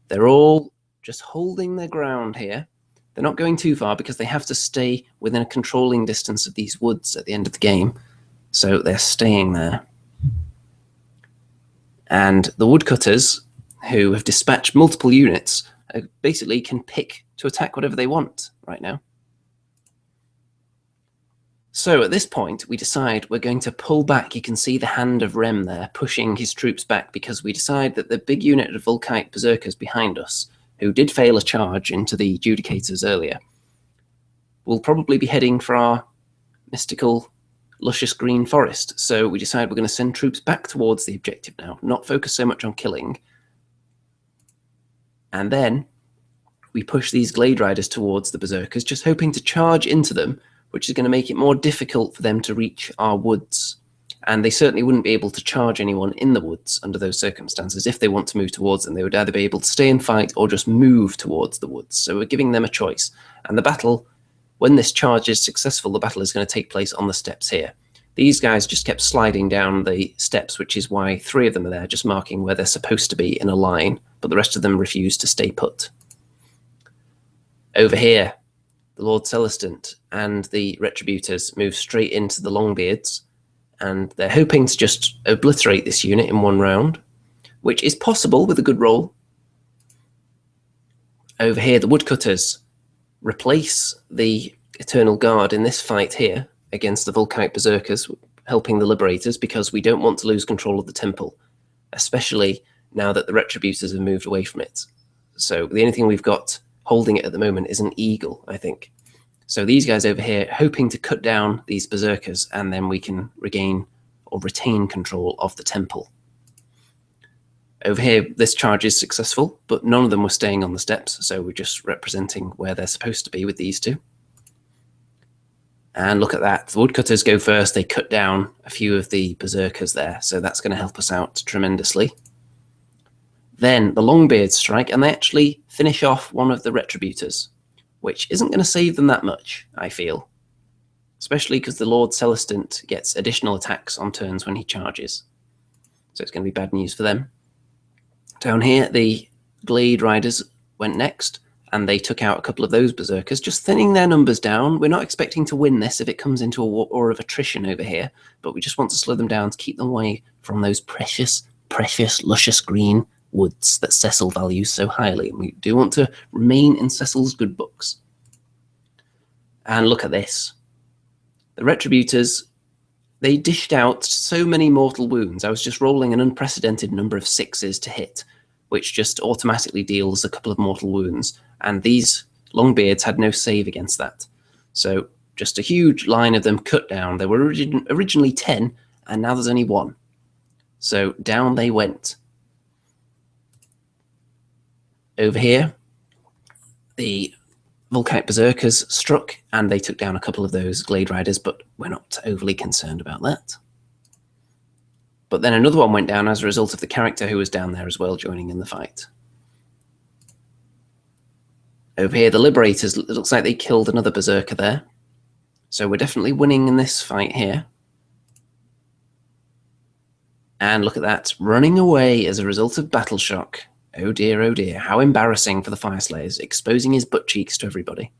S1: They're all just holding their ground here. They're not going too far because they have to stay within a controlling distance of these woods at the end of the game. So they're staying there. And the woodcutters, who have dispatched multiple units, basically can pick to attack whatever they want right now. So at this point, we decide we're going to pull back. You can see the hand of Rem there pushing his troops back, because we decide that the big unit of Volkite Berserkers behind us, who did fail a charge into the Judicators earlier, will probably be heading for our mystical luscious green forest. So we decide we're going to send troops back towards the objective now, not focus so much on killing. And then we push these Glade Riders towards the Berserkers, just hoping to charge into them, which is going to make it more difficult for them to reach our woods. And they certainly wouldn't be able to charge anyone in the woods under those circumstances. If they want to move towards them, they would either be able to stay and fight or just move towards the woods. So we're giving them a choice. And the battle, when this charge is successful, the battle is going to take place on the steps here. These guys just kept sliding down the steps, which is why 3 of them are there, just marking where they're supposed to be in a line, but the rest of them refuse to stay put. Over here, the Lord Celestin and the Retributors move straight into the Longbeards, and they're hoping to just obliterate this unit in one round, which is possible with a good roll. Over here, the Woodcutters replace the Eternal Guard in this fight here against the Volkite Berserkers, helping the Liberators, because we don't want to lose control of the temple, especially now that the Retributors have moved away from it. So the only thing we've got holding it at the moment is an eagle, I think. So these guys over here hoping to cut down these Berserkers, and then we can regain or retain control of the temple. Over here, this charge is successful, but none of them were staying on the steps, so we're just representing where they're supposed to be with these two. And look at that. The Woodcutters go first. They cut down a few of the Berserkers there, so that's going to help us out tremendously. Then the Longbeards strike, and they actually finish off one of the Retributors, which isn't going to save them that much, I feel. Especially because the Lord Celestin gets additional attacks on turns when he charges. So it's going to be bad news for them. Down here, the Glade Riders went next, and they took out a couple of those Berserkers, just thinning their numbers down. We're not expecting to win this if it comes into a war of attrition over here, but we just want to slow them down to keep them away from those precious, luscious green woods that Cecil values so highly. And we do want to remain in Cecil's good books. And look at this. The Retributors, they dished out so many mortal wounds. I was just rolling an unprecedented number of 6s to hit, which just automatically deals a couple of mortal wounds. And these Longbeards had no save against that. So just a huge line of them cut down. There were originally 10, and now there's only 1. So down they went. Over here, the Volkite Berserkers struck, and they took down a couple of those Glade Riders, but we're not overly concerned about that. But then another one went down as a result of the character who was down there as well joining in the fight. Over here, the Liberators, it looks like they killed another Berserker there. So we're definitely winning in this fight here. And look at that, running away as a result of battle shock. Oh dear, how embarrassing for the Fyreslayers, exposing his butt cheeks to everybody.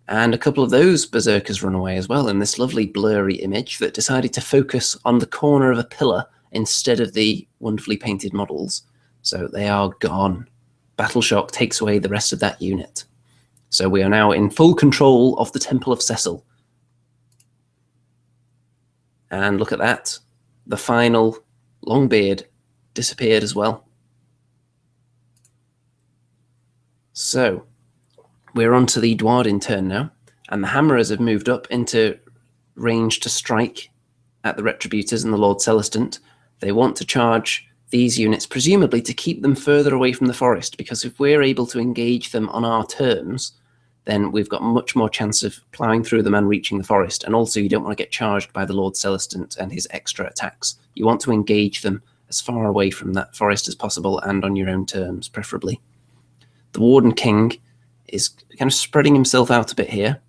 S1: And a couple of those Berserkers run away as well in this lovely blurry image that decided to focus on the corner of a pillar instead of the wonderfully painted models. So they are gone. Battle shock takes away the rest of that unit. So we are now in full control of the Temple of Cecil. And look at that. The final Longbeard disappeared as well. So we're on to the Duardin turn now, and the Hammerers have moved up into range to strike at the Retributors and the Lord Celestant. They want to charge these units, presumably to keep them further away from the forest, because if we're able to engage them on our terms, then we've got much more chance of ploughing through them and reaching the forest. And also, you don't want to get charged by the Lord Celestant and his extra attacks. You want to engage them as far away from that forest as possible and on your own terms, preferably. The Warden King is kind of spreading himself out a bit here.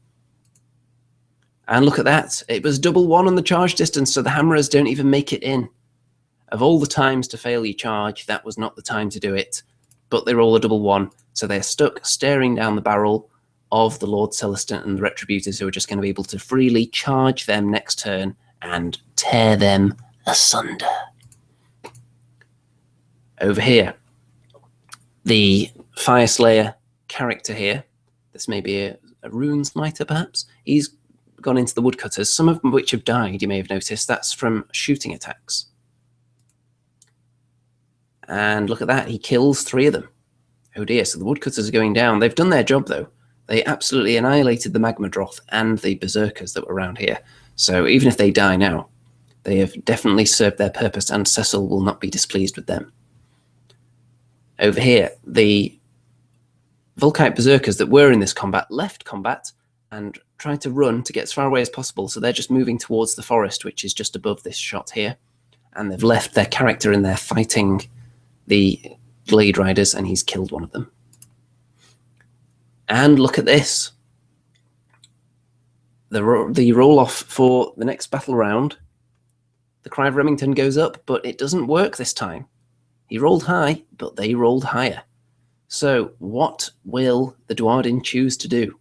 S1: And look at that. It was double one on the charge distance, so the Hammerers don't even make it in. Of all the times to fail your charge, that was not the time to do it. But they roll a double one, so they're stuck staring down the barrel of the Lord Celestant and the Retributors, who are just going to be able to freely charge them next turn and tear them asunder. Over here, the Fyreslayer character here, this may be a rune smiter perhaps, he's gone into the woodcutters, some of them which have died, you may have noticed. That's from shooting attacks. And look at that, he kills 3 of them. Oh dear, so the woodcutters are going down. They've done their job though. They absolutely annihilated the Magma Droth and the Berserkers that were around here. So even if they die now, they have definitely served their purpose, and Cecil will not be displeased with them. Over here, the Volkite Berserkers that were in this combat left combat and tried to run to get as far away as possible, so they're just moving towards the forest, which is just above this shot here. And they've left their character in there fighting the Glade Riders, and he's killed one of them. And look at this. The roll-off for the next battle round. The Cry of Remington goes up, but it doesn't work this time. He rolled high, but they rolled higher. So what will the Duardin choose to do?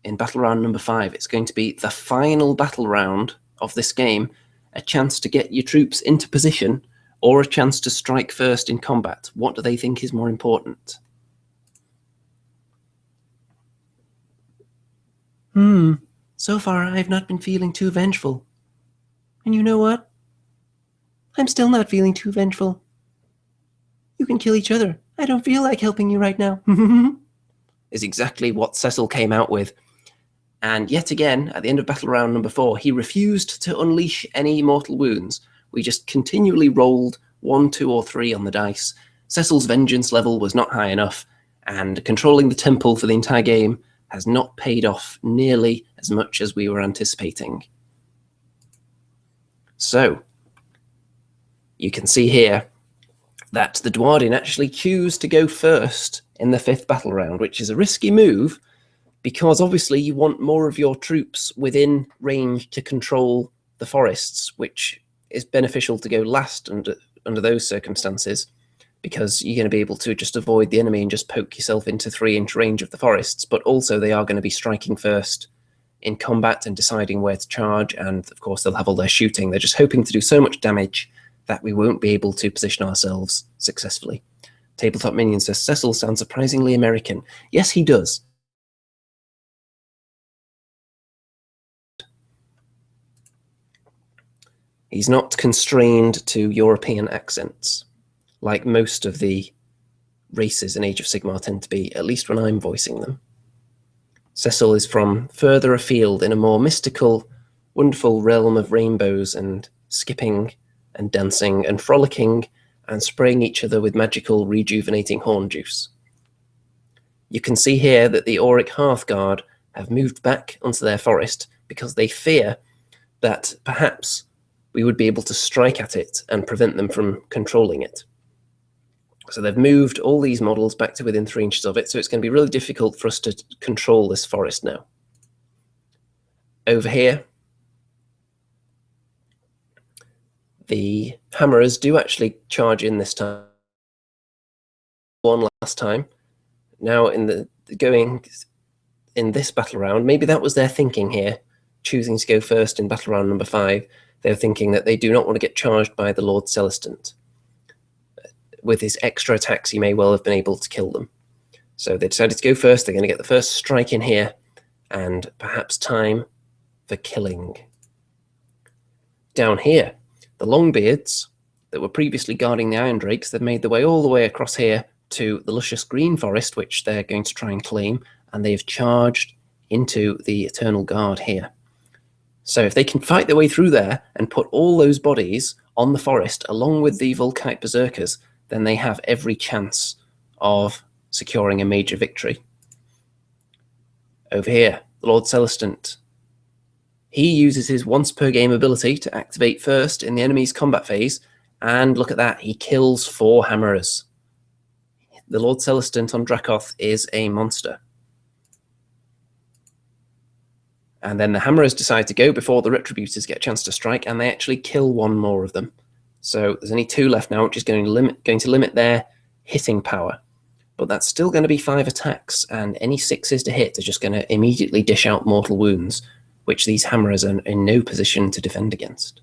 S1: In battle round number 5, it's going to be the final battle round of this game, a chance to get your troops into position or a chance to strike first in combat. What do they think is more important? So far I've not been feeling too vengeful. And you know what? I'm still not feeling too vengeful. You can kill each other. I don't feel like helping you right now. Is exactly what Cecil came out with. And yet again, at the end of battle round number 4, he refused to unleash any mortal wounds. We just continually rolled 1, 2, or 3 on the dice. Cecil's vengeance level was not high enough, and controlling the temple for the entire game has not paid off nearly as much as we were anticipating. So, you can see here that the Duardin actually choose to go first in the 5th battle round, which is a risky move, because obviously you want more of your troops within range to control the forests, which is beneficial to go last under those circumstances, because you're going to be able to just avoid the enemy and just poke yourself into 3-inch range of the forests, but also they are going to be striking first in combat and deciding where to charge, and of course they'll have all their shooting. They're just hoping to do so much damage that we won't be able to position ourselves successfully. Tabletop Minion says, Cecil sounds surprisingly American. Yes, he does. He's not constrained to European accents, like most of the races in Age of Sigmar tend to be, at least when I'm voicing them. Cecil is from further afield in a more mystical, wonderful realm of rainbows and skipping and dancing and frolicking and spraying each other with magical rejuvenating horn juice. You can see here that the Auric Hearthguard have moved back onto their forest because they fear that perhaps we would be able to strike at it and prevent them from controlling it. So they've moved all these models back to within 3 inches of it, so it's going to be really difficult for us to control this forest now. Over here, the Hammerers do actually charge in this time. One last time. Now going in this battle round, maybe that was their thinking here, choosing to go first in battle round number 5. They're thinking that they do not want to get charged by the Lord Celestant. With his extra attacks, he may well have been able to kill them. So they decided to go first. They're going to get the first strike in here, and perhaps time for killing. Down here, the Longbeards that were previously guarding the Iron Drakes, they've made their way all the way across here to the luscious green forest, which they're going to try and claim, and they've charged into the Eternal Guard here. So if they can fight their way through there and put all those bodies on the forest along with the Volkite Berserkers, then they have every chance of securing a major victory. Over here, the Lord Celestant. He uses his once per game ability to activate first in the enemy's combat phase, and look at that, he kills 4 hammerers. The Lord Celestant on Dracoth is a monster. And then the hammerers decide to go before the retributors get a chance to strike, and they actually kill 1 more of them. So there's only 2 left now, which is going to limit their hitting power. But that's still going to be 5 attacks, and any 6s to hit are just going to immediately dish out mortal wounds, which these hammerers are in no position to defend against.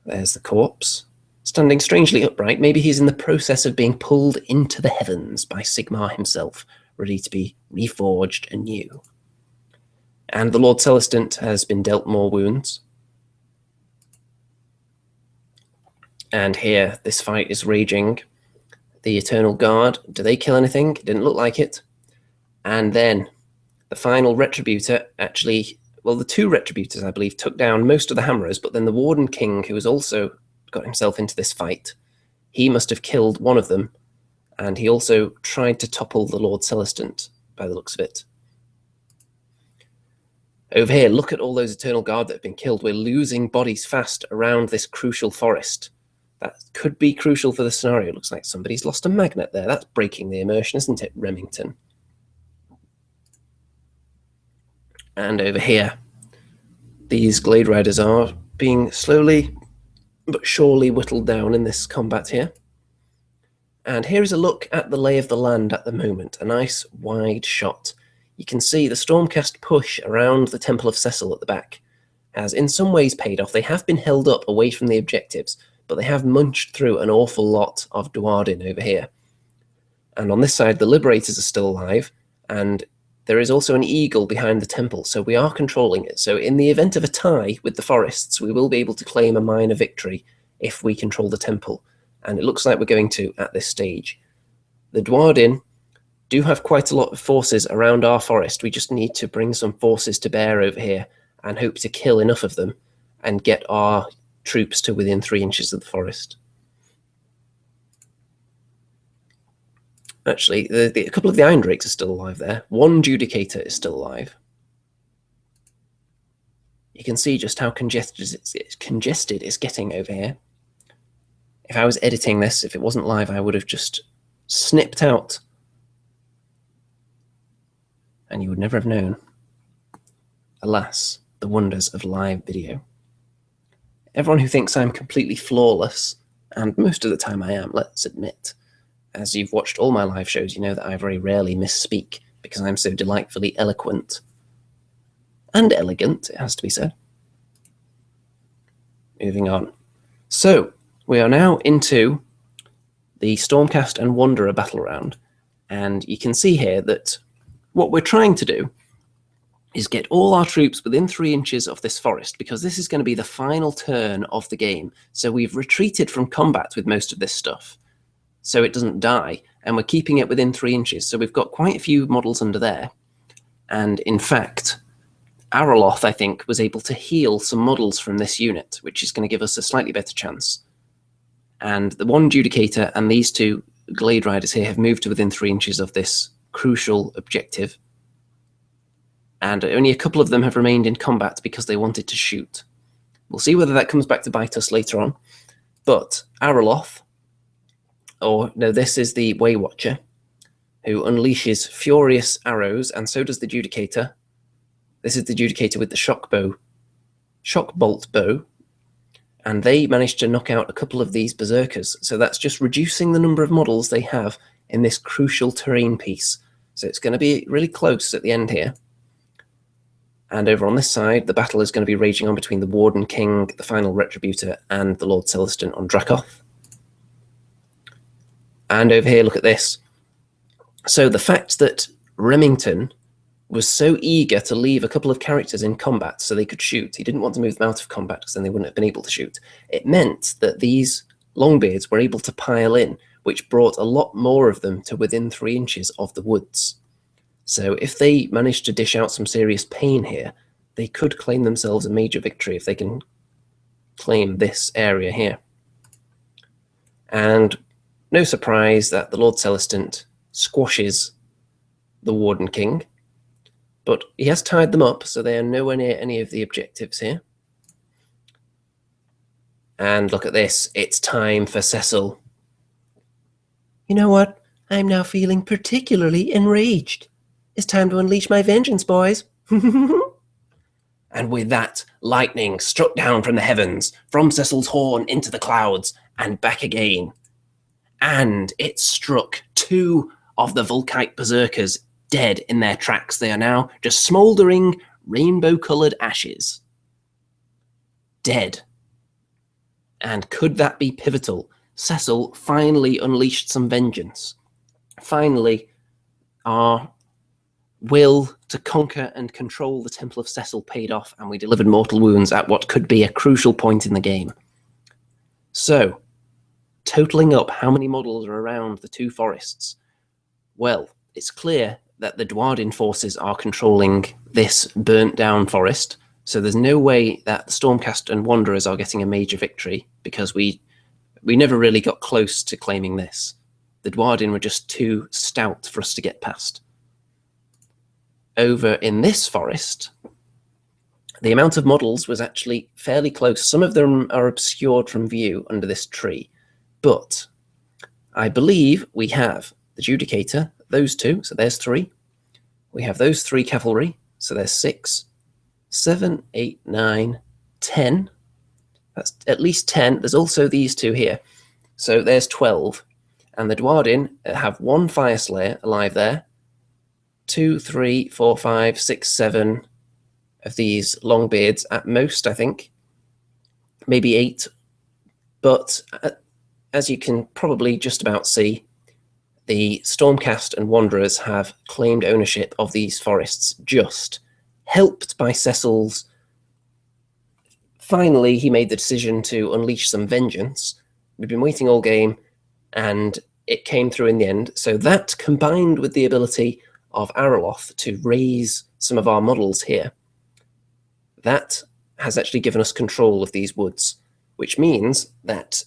S1: There's the corpse, standing strangely upright. Maybe he's in the process of being pulled into the heavens by Sigmar himself, ready to be reforged anew. And the Lord Celestant has been dealt more wounds. And here, this fight is raging. The Eternal Guard, do they kill anything? Didn't look like it. And then the final Retributor actually, well, the 2 Retributors, I believe, took down most of the hammerers, but then the Warden King, who has also got himself into this fight, he must have killed one of them, and he also tried to topple the Lord Celestant, by the looks of it. Over here, look at all those Eternal Guard that have been killed. We're losing bodies fast around this crucial forest. That could be crucial for the scenario. It looks like somebody's lost a magnet there. That's breaking the immersion, isn't it, Remington? And over here, these Glade Riders are being slowly but surely whittled down in this combat here. And here is a look at the lay of the land at the moment. A nice wide shot. You can see the Stormcast push around the Temple of Cecil at the back has in some ways paid off. They have been held up away from the objectives, but they have munched through an awful lot of Duardin over here. And on this side, the Liberators are still alive, and there is also an eagle behind the temple, so we are controlling it. So in the event of a tie with the forests, we will be able to claim a minor victory if we control the temple, and it looks like we're going to at this stage. The Duardin do have quite a lot of forces around our forest. We just need to bring some forces to bear over here and hope to kill enough of them and get our troops to within 3 inches of the forest. Actually, a couple of the Iron Drakes are still alive there. 1 Judicator is still alive. You can see just how congested it's getting over here. If I was editing this, if it wasn't live, I would have just snipped out, and you would never have known. Alas, the wonders of live video. Everyone who thinks I'm completely flawless, and most of the time I am, let's admit, as you've watched all my live shows, you know that I very rarely misspeak because I'm so delightfully eloquent. And elegant, it has to be said. Moving on. So, we are now into the Stormcast and Wanderer battle round, and you can see here that what we're trying to do is get all our troops within 3 inches of this forest, because this is going to be the final turn of the game. So we've retreated from combat with most of this stuff, so it doesn't die, and we're keeping it within 3 inches. So we've got quite a few models under there, and in fact, Araloth, I think, was able to heal some models from this unit, which is going to give us a slightly better chance. And the 1 Judicator and these 2 Glade Riders here have moved to within 3 inches of this crucial objective. And only a couple of them have remained in combat because they wanted to shoot. We'll see whether that comes back to bite us later on. But Araloth, or no, this is the Waywatcher, who unleashes furious arrows, and so does the Judicator. This is the Judicator with the shock bolt bow, and they managed to knock out a couple of these Berserkers. So that's just reducing the number of models they have in this crucial terrain piece. So it's going to be really close at the end here. And over on this side, the battle is going to be raging on between the Warden King, the final Retributor, and the Lord Celestant on Dracoth. And over here, look at this. So the fact that Remington was so eager to leave a couple of characters in combat so they could shoot, he didn't want to move them out of combat because then they wouldn't have been able to shoot. It meant that these Longbeards were able to pile in, which brought a lot more of them to within 3 inches of the woods. So if they managed to dish out some serious pain here, they could claim themselves a major victory if they can claim this area here. And no surprise that the Lord Celestant squashes the Warden King, but he has tied them up, so they are nowhere near any of the objectives here. And look at this, it's time for Cecil. You know what? I'm now feeling particularly enraged. It's time to unleash my vengeance, boys. And with that, lightning struck down from the heavens, from Cecil's horn into the clouds, and back again. And it struck 2 of the Volkite berserkers dead in their tracks. They are now just smouldering, rainbow-coloured ashes. Dead. And could that be pivotal? Cecil finally unleashed some vengeance. Finally, our will to conquer and control the Temple of Cecil paid off, and we delivered mortal wounds at what could be a crucial point in the game. So, totaling up how many models are around the 2 forests, well, it's clear that the Duardin forces are controlling this burnt-down forest, so there's no way that the Stormcast and Wanderers are getting a major victory, because we never really got close to claiming this. The Duardin were just too stout for us to get past. Over in this forest, the amount of models was actually fairly close. Some of them are obscured from view under this tree, but I believe we have the Judicator, those 2, so there's 3. We have those 3 cavalry, so there's 6, 7, 8, 9, 10. That's at least 10. There's also these 2 here, so there's 12. And the Duardin have 1 Fyreslayer alive there, 2, 3, 4, 5, 6, 7 of these Longbeards at most, I think. Maybe 8. But as you can probably just about see, the Stormcast and Wanderers have claimed ownership of these forests, just helped by Cecil's. Finally, he made the decision to unleash some vengeance. We've been waiting all game, and it came through in the end. So that, combined with the ability of Araloth to raise some of our models here, that has actually given us control of these woods, which means that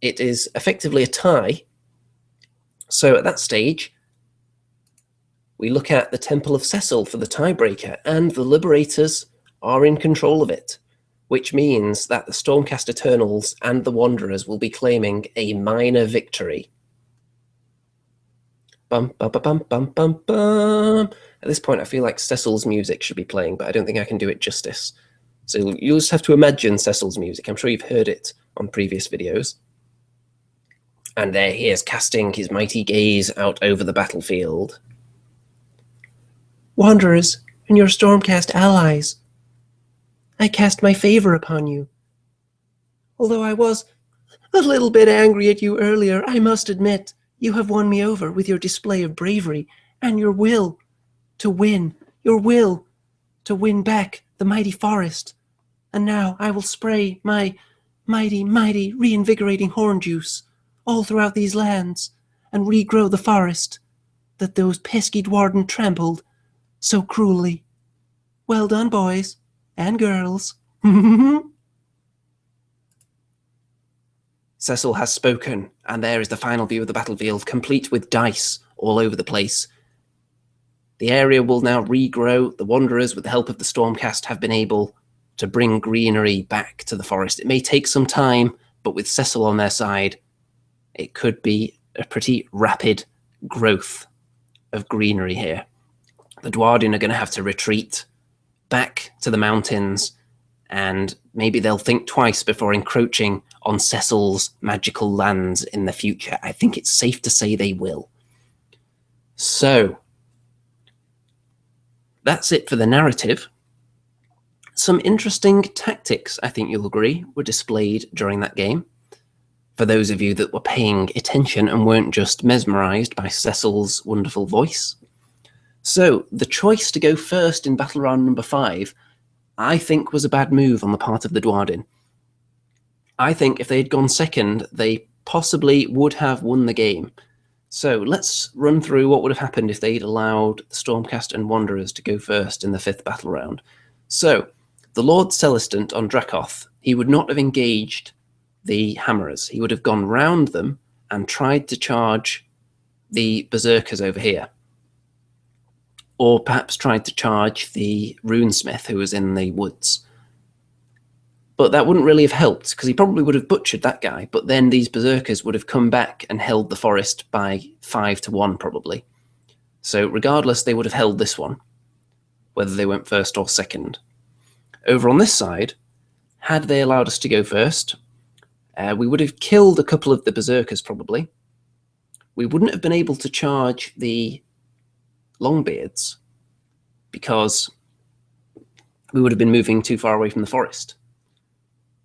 S1: it is effectively a tie. So at that stage, we look at the Temple of Cecil for the tiebreaker, and the Liberators are in control of it, which means that the Stormcast Eternals and the Wanderers will be claiming a minor victory. Bum, bum, bum, bum, bum, bum. At this point, I feel like Cecil's music should be playing, but I don't think I can do it justice. So you'll just have to imagine Cecil's music. I'm sure you've heard it on previous videos. And there he is, casting his mighty gaze out over the battlefield. Wanderers and your Stormcast allies, I cast my favor upon you. Although I was a little bit angry at you earlier, I must admit, you have won me over with your display of bravery and your will to win, back the mighty forest. And now I will spray my mighty reinvigorating horn juice all throughout these lands and regrow the forest that those pesky Duardin trampled so cruelly. Well done, boys and girls. Cecil has spoken, and there is the final view of the battlefield, complete with dice all over the place. The area will now regrow. The Wanderers, with the help of the Stormcast, have been able to bring greenery back to the forest. It may take some time, but with Cecil on their side, it could be a pretty rapid growth of greenery here. The Duardin are going to have to retreat back to the mountains, and maybe they'll think twice before encroaching on Cecil's magical lands in the future. I think it's safe to say they will. So, that's it for the narrative. Some interesting tactics, I think you'll agree, were displayed during that game. for those of you that were paying attention and weren't just mesmerized by Cecil's wonderful voice. So the choice to go first in battle round number 5, I think, was a bad move on the part of the Duardin. I think if they had gone second, they possibly would have won the game. So let's run through what would have happened if they'd allowed the Stormcast and Wanderers to go first in the 5th battle round. So the Lord Celestant on Dracoth, he would not have engaged the Hammerers. He would have gone round them and tried to charge the Berserkers over here. Or perhaps tried to charge the Runesmith who was in the woods. But that wouldn't really have helped, because he probably would have butchered that guy, but then these Berserkers would have come back and held the forest by 5-1 probably. So regardless, they would have held this one, whether they went first or second. Over on this side, had they allowed us to go first, we would have killed a couple of the Berserkers probably. We wouldn't have been able to charge the Longbeards, because we would have been moving too far away from the forest.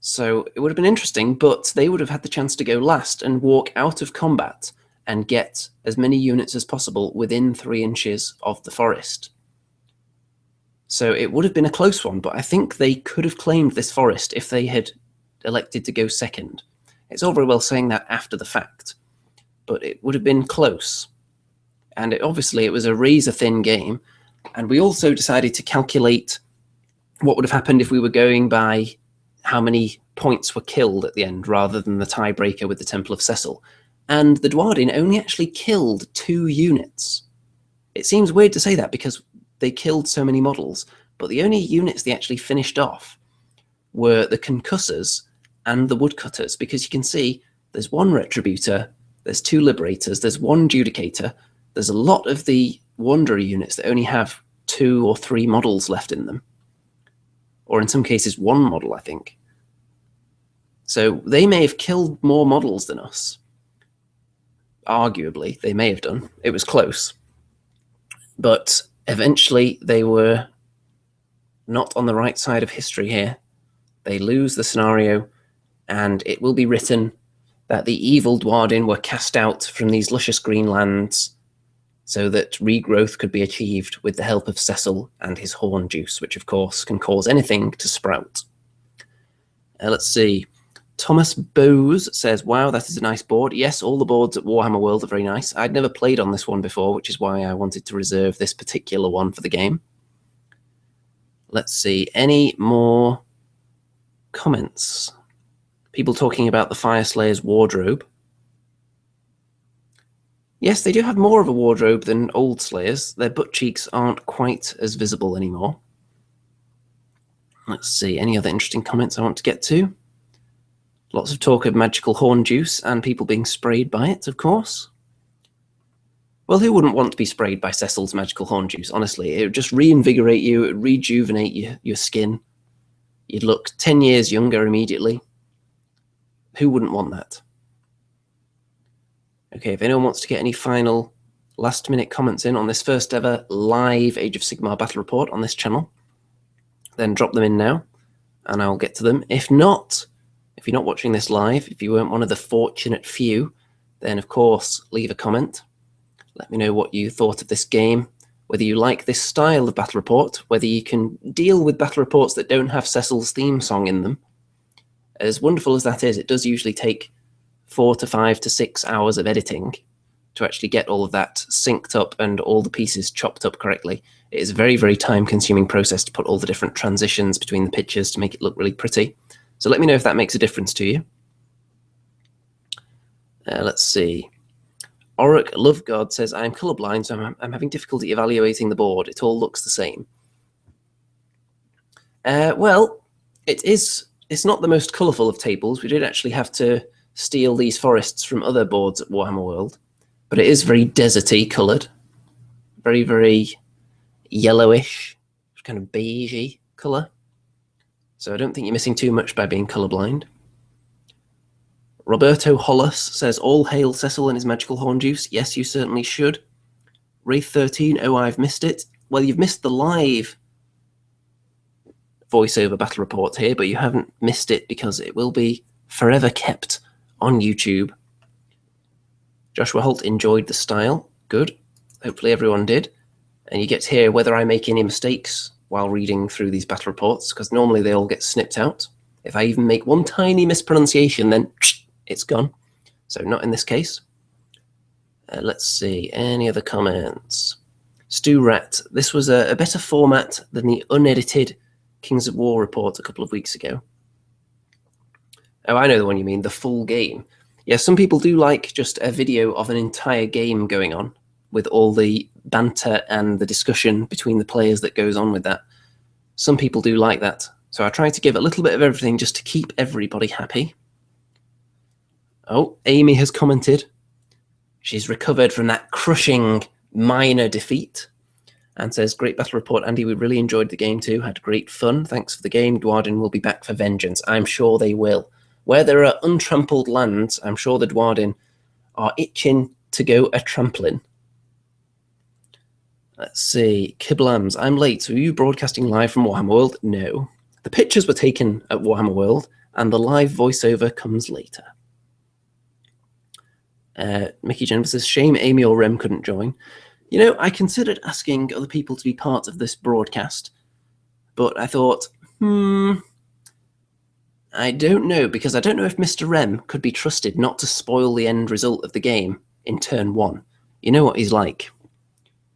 S1: So it would have been interesting, but they would have had the chance to go last and walk out of combat and get as many units as possible within 3 inches of the forest. So it would have been a close one, but I think they could have claimed this forest if they had elected to go second. It's all very well saying that after the fact, but it would have been close. And obviously it was a razor-thin game, and we also decided to calculate what would have happened if we were going by how many points were killed at the end, rather than the tiebreaker with the Temple of Cecil. And the Duardin only actually killed 2 units. It seems weird to say that because they killed so many models, but the only units they actually finished off were the Concussors and the Woodcutters, because you can see there's 1 Retributor, there's 2 Liberators, there's 1 Judicator, there's a lot of the Wanderer units that only have 2 or 3 models left in them. Or in some cases 1 model, I think. So they may have killed more models than us. Arguably, they may have done. It was close. But eventually they were not on the right side of history here. They lose the scenario, and it will be written that the evil Duardin were cast out from these luscious green lands so that regrowth could be achieved with the help of Cecil and his horn juice, which of course can cause anything to sprout. Let's see. Thomas Bowes says, wow, that is a nice board. Yes, all the boards at Warhammer World are very nice. I'd never played on this one before, which is why I wanted to reserve this particular one for the game. Let's see. Any more comments? People talking about the Fyreslayers wardrobe. Yes, they do have more of a wardrobe than old Slayers. Their butt cheeks aren't quite as visible anymore. Let's see, any other interesting comments I want to get to? Lots of talk of magical horn juice and people being sprayed by it, of course. Well, who wouldn't want to be sprayed by Cecil's magical horn juice, honestly? It would just reinvigorate you, it would rejuvenate your skin. You'd look 10 years younger immediately. Who wouldn't want that? Okay, if anyone wants to get any final last-minute comments in on this first ever live Age of Sigmar battle report on this channel, then drop them in now, and I'll get to them. If not, if you're not watching this live, if you weren't one of the fortunate few, then of course leave a comment. Let me know what you thought of this game, whether you like this style of battle report, whether you can deal with battle reports that don't have Cecil's theme song in them. As wonderful as that is, it does usually take 4 to 5 to 6 hours of editing to actually get all of that synced up and all the pieces chopped up correctly. It is a very, very time-consuming process to put all the different transitions between the pictures to make it look really pretty. So let me know if that makes a difference to you. Let's see. Auric Lovegod says, I'm colorblind, so I'm having difficulty evaluating the board. It all looks the same. Well, it's not the most colourful of tables. We did actually have to steal these forests from other boards at Warhammer World, but it is very deserty coloured, very, very yellowish, kind of beigey colour. So I don't think you're missing too much by being colourblind. Roberto Hollis says, all hail Cecil and his magical horn juice. Yes, you certainly should. Wraith13, oh, I've missed it. Well, you've missed the live voiceover battle report here, but you haven't missed it because it will be forever kept on YouTube. Joshua Holt enjoyed the style. Good. Hopefully everyone did. And you get to hear whether I make any mistakes while reading through these battle reports, because normally they all get snipped out. If I even make one tiny mispronunciation, then it's gone. So not in this case. Let's see. Any other comments? Stu Rat. This was a better format than the unedited Kings of War report a couple of weeks ago. Oh, I know the one you mean, the full game. Yeah, some people do like just a video of an entire game going on with all the banter and the discussion between the players that goes on with that. Some people do like that. So I try to give a little bit of everything just to keep everybody happy. Oh, Amy has commented. She's recovered from that crushing minor defeat and says, great battle report, Andy. We really enjoyed the game too. Had great fun. Thanks for the game. Duardin will be back for vengeance. I'm sure they will. Where there are untrampled lands, I'm sure the Duardin are itching to go a-trampling. Let's see. Kiblams. I'm late. So are you broadcasting live from Warhammer World? No. The pictures were taken at Warhammer World, and the live voiceover comes later. Mickey Jennifer says, shame Amy or Rem couldn't join. You know, I considered asking other people to be part of this broadcast, but I thought, I don't know, because I don't know if Mr. Rem could be trusted not to spoil the end result of the game in turn 1. You know what he's like.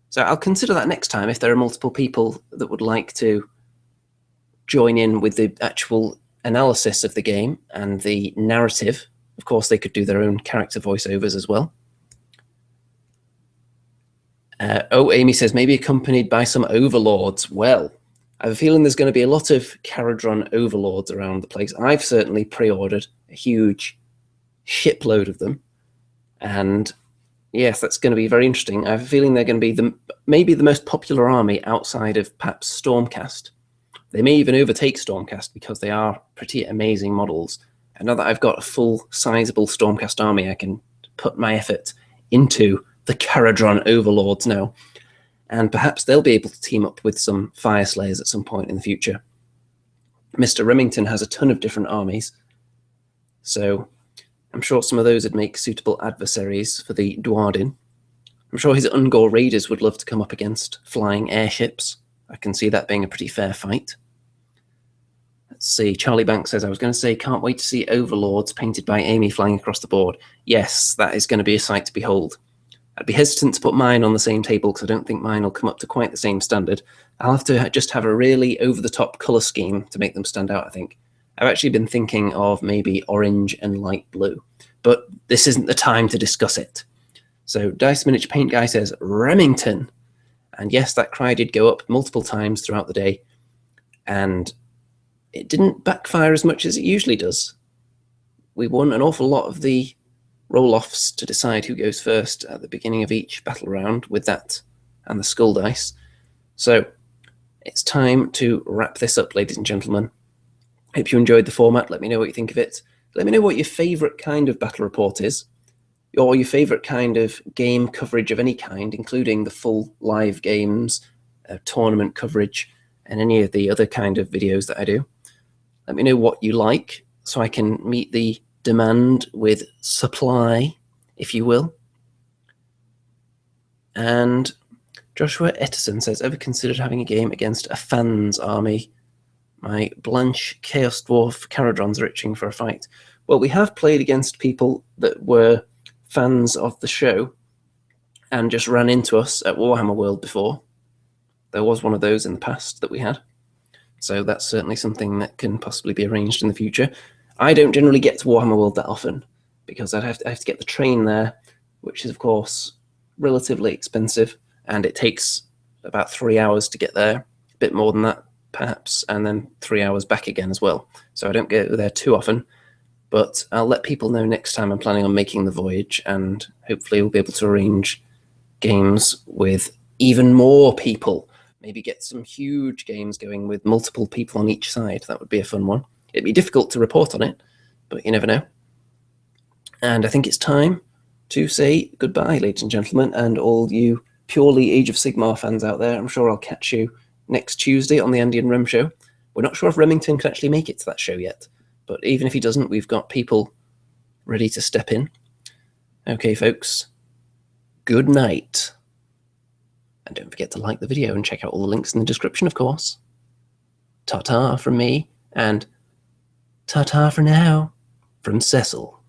S1: So I'll consider that next time if there are multiple people that would like to join in with the actual analysis of the game and the narrative. Of course, they could do their own character voiceovers as well. Amy says, maybe accompanied by some overlords. Well, I have a feeling there's going to be a lot of Caradron overlords around the place. I've certainly pre-ordered a huge shipload of them. And yes, that's going to be very interesting. I have a feeling they're going to be maybe the most popular army outside of perhaps Stormcast. They may even overtake Stormcast because they are pretty amazing models. And now that I've got a full, sizable Stormcast army, I can put my effort into the Caradron overlords now. And perhaps they'll be able to team up with some Fyreslayers at some point in the future. Mr. Remington has a ton of different armies, so I'm sure some of those would make suitable adversaries for the Duardin. I'm sure his Ungor Raiders would love to come up against flying airships. I can see that being a pretty fair fight. Let's see, Charlie Banks says, I was going to say, can't wait to see Overlords painted by Amy flying across the board. Yes, that is going to be a sight to behold. I'd be hesitant to put mine on the same table because I don't think mine will come up to quite the same standard. I'll have to just have a really over-the-top colour scheme to make them stand out, I think. I've actually been thinking of maybe orange and light blue, but this isn't the time to discuss it. So Dice Miniature Paint Guy says, Remington. And yes, that cry did go up multiple times throughout the day, and it didn't backfire as much as it usually does. We won an awful lot of the roll-offs to decide who goes first at the beginning of each battle round with that and the skull dice. So it's time to wrap this up, ladies and gentlemen. Hope you enjoyed the format. Let me know what you think of it. Let me know what your favourite kind of battle report is, or your favourite kind of game coverage of any kind, including the full live games, tournament coverage, and any of the other kind of videos that I do. Let me know what you like so I can meet the demand with supply, if you will. And Joshua Ettison says, ever considered having a game against a fan's army? My Blanche Chaos Dwarf Caradrons are itching for a fight. Well, we have played against people that were fans of the show and just ran into us at Warhammer World before. There was one of those in the past that we had. So that's certainly something that can possibly be arranged in the future. I don't generally get to Warhammer World that often because I have to get the train there, which is, of course, relatively expensive, and it takes about 3 hours to get there, a bit more than that, perhaps, and then 3 hours back again as well. So I don't go there too often, but I'll let people know next time I'm planning on making the voyage, and hopefully we'll be able to arrange games with even more people. Maybe get some huge games going with multiple people on each side. That would be a fun one. It'd be difficult to report on it, but you never know. And I think it's time to say goodbye, ladies and gentlemen, and all you purely Age of Sigmar fans out there. I'm sure I'll catch you next Tuesday on the Andy and Rem show. We're not sure if Remington can actually make it to that show yet, but even if he doesn't, we've got people ready to step in. Okay, folks, good night. And don't forget to like the video and check out all the links in the description, of course. Ta-ta from me, and ta-ta for now from Cecil.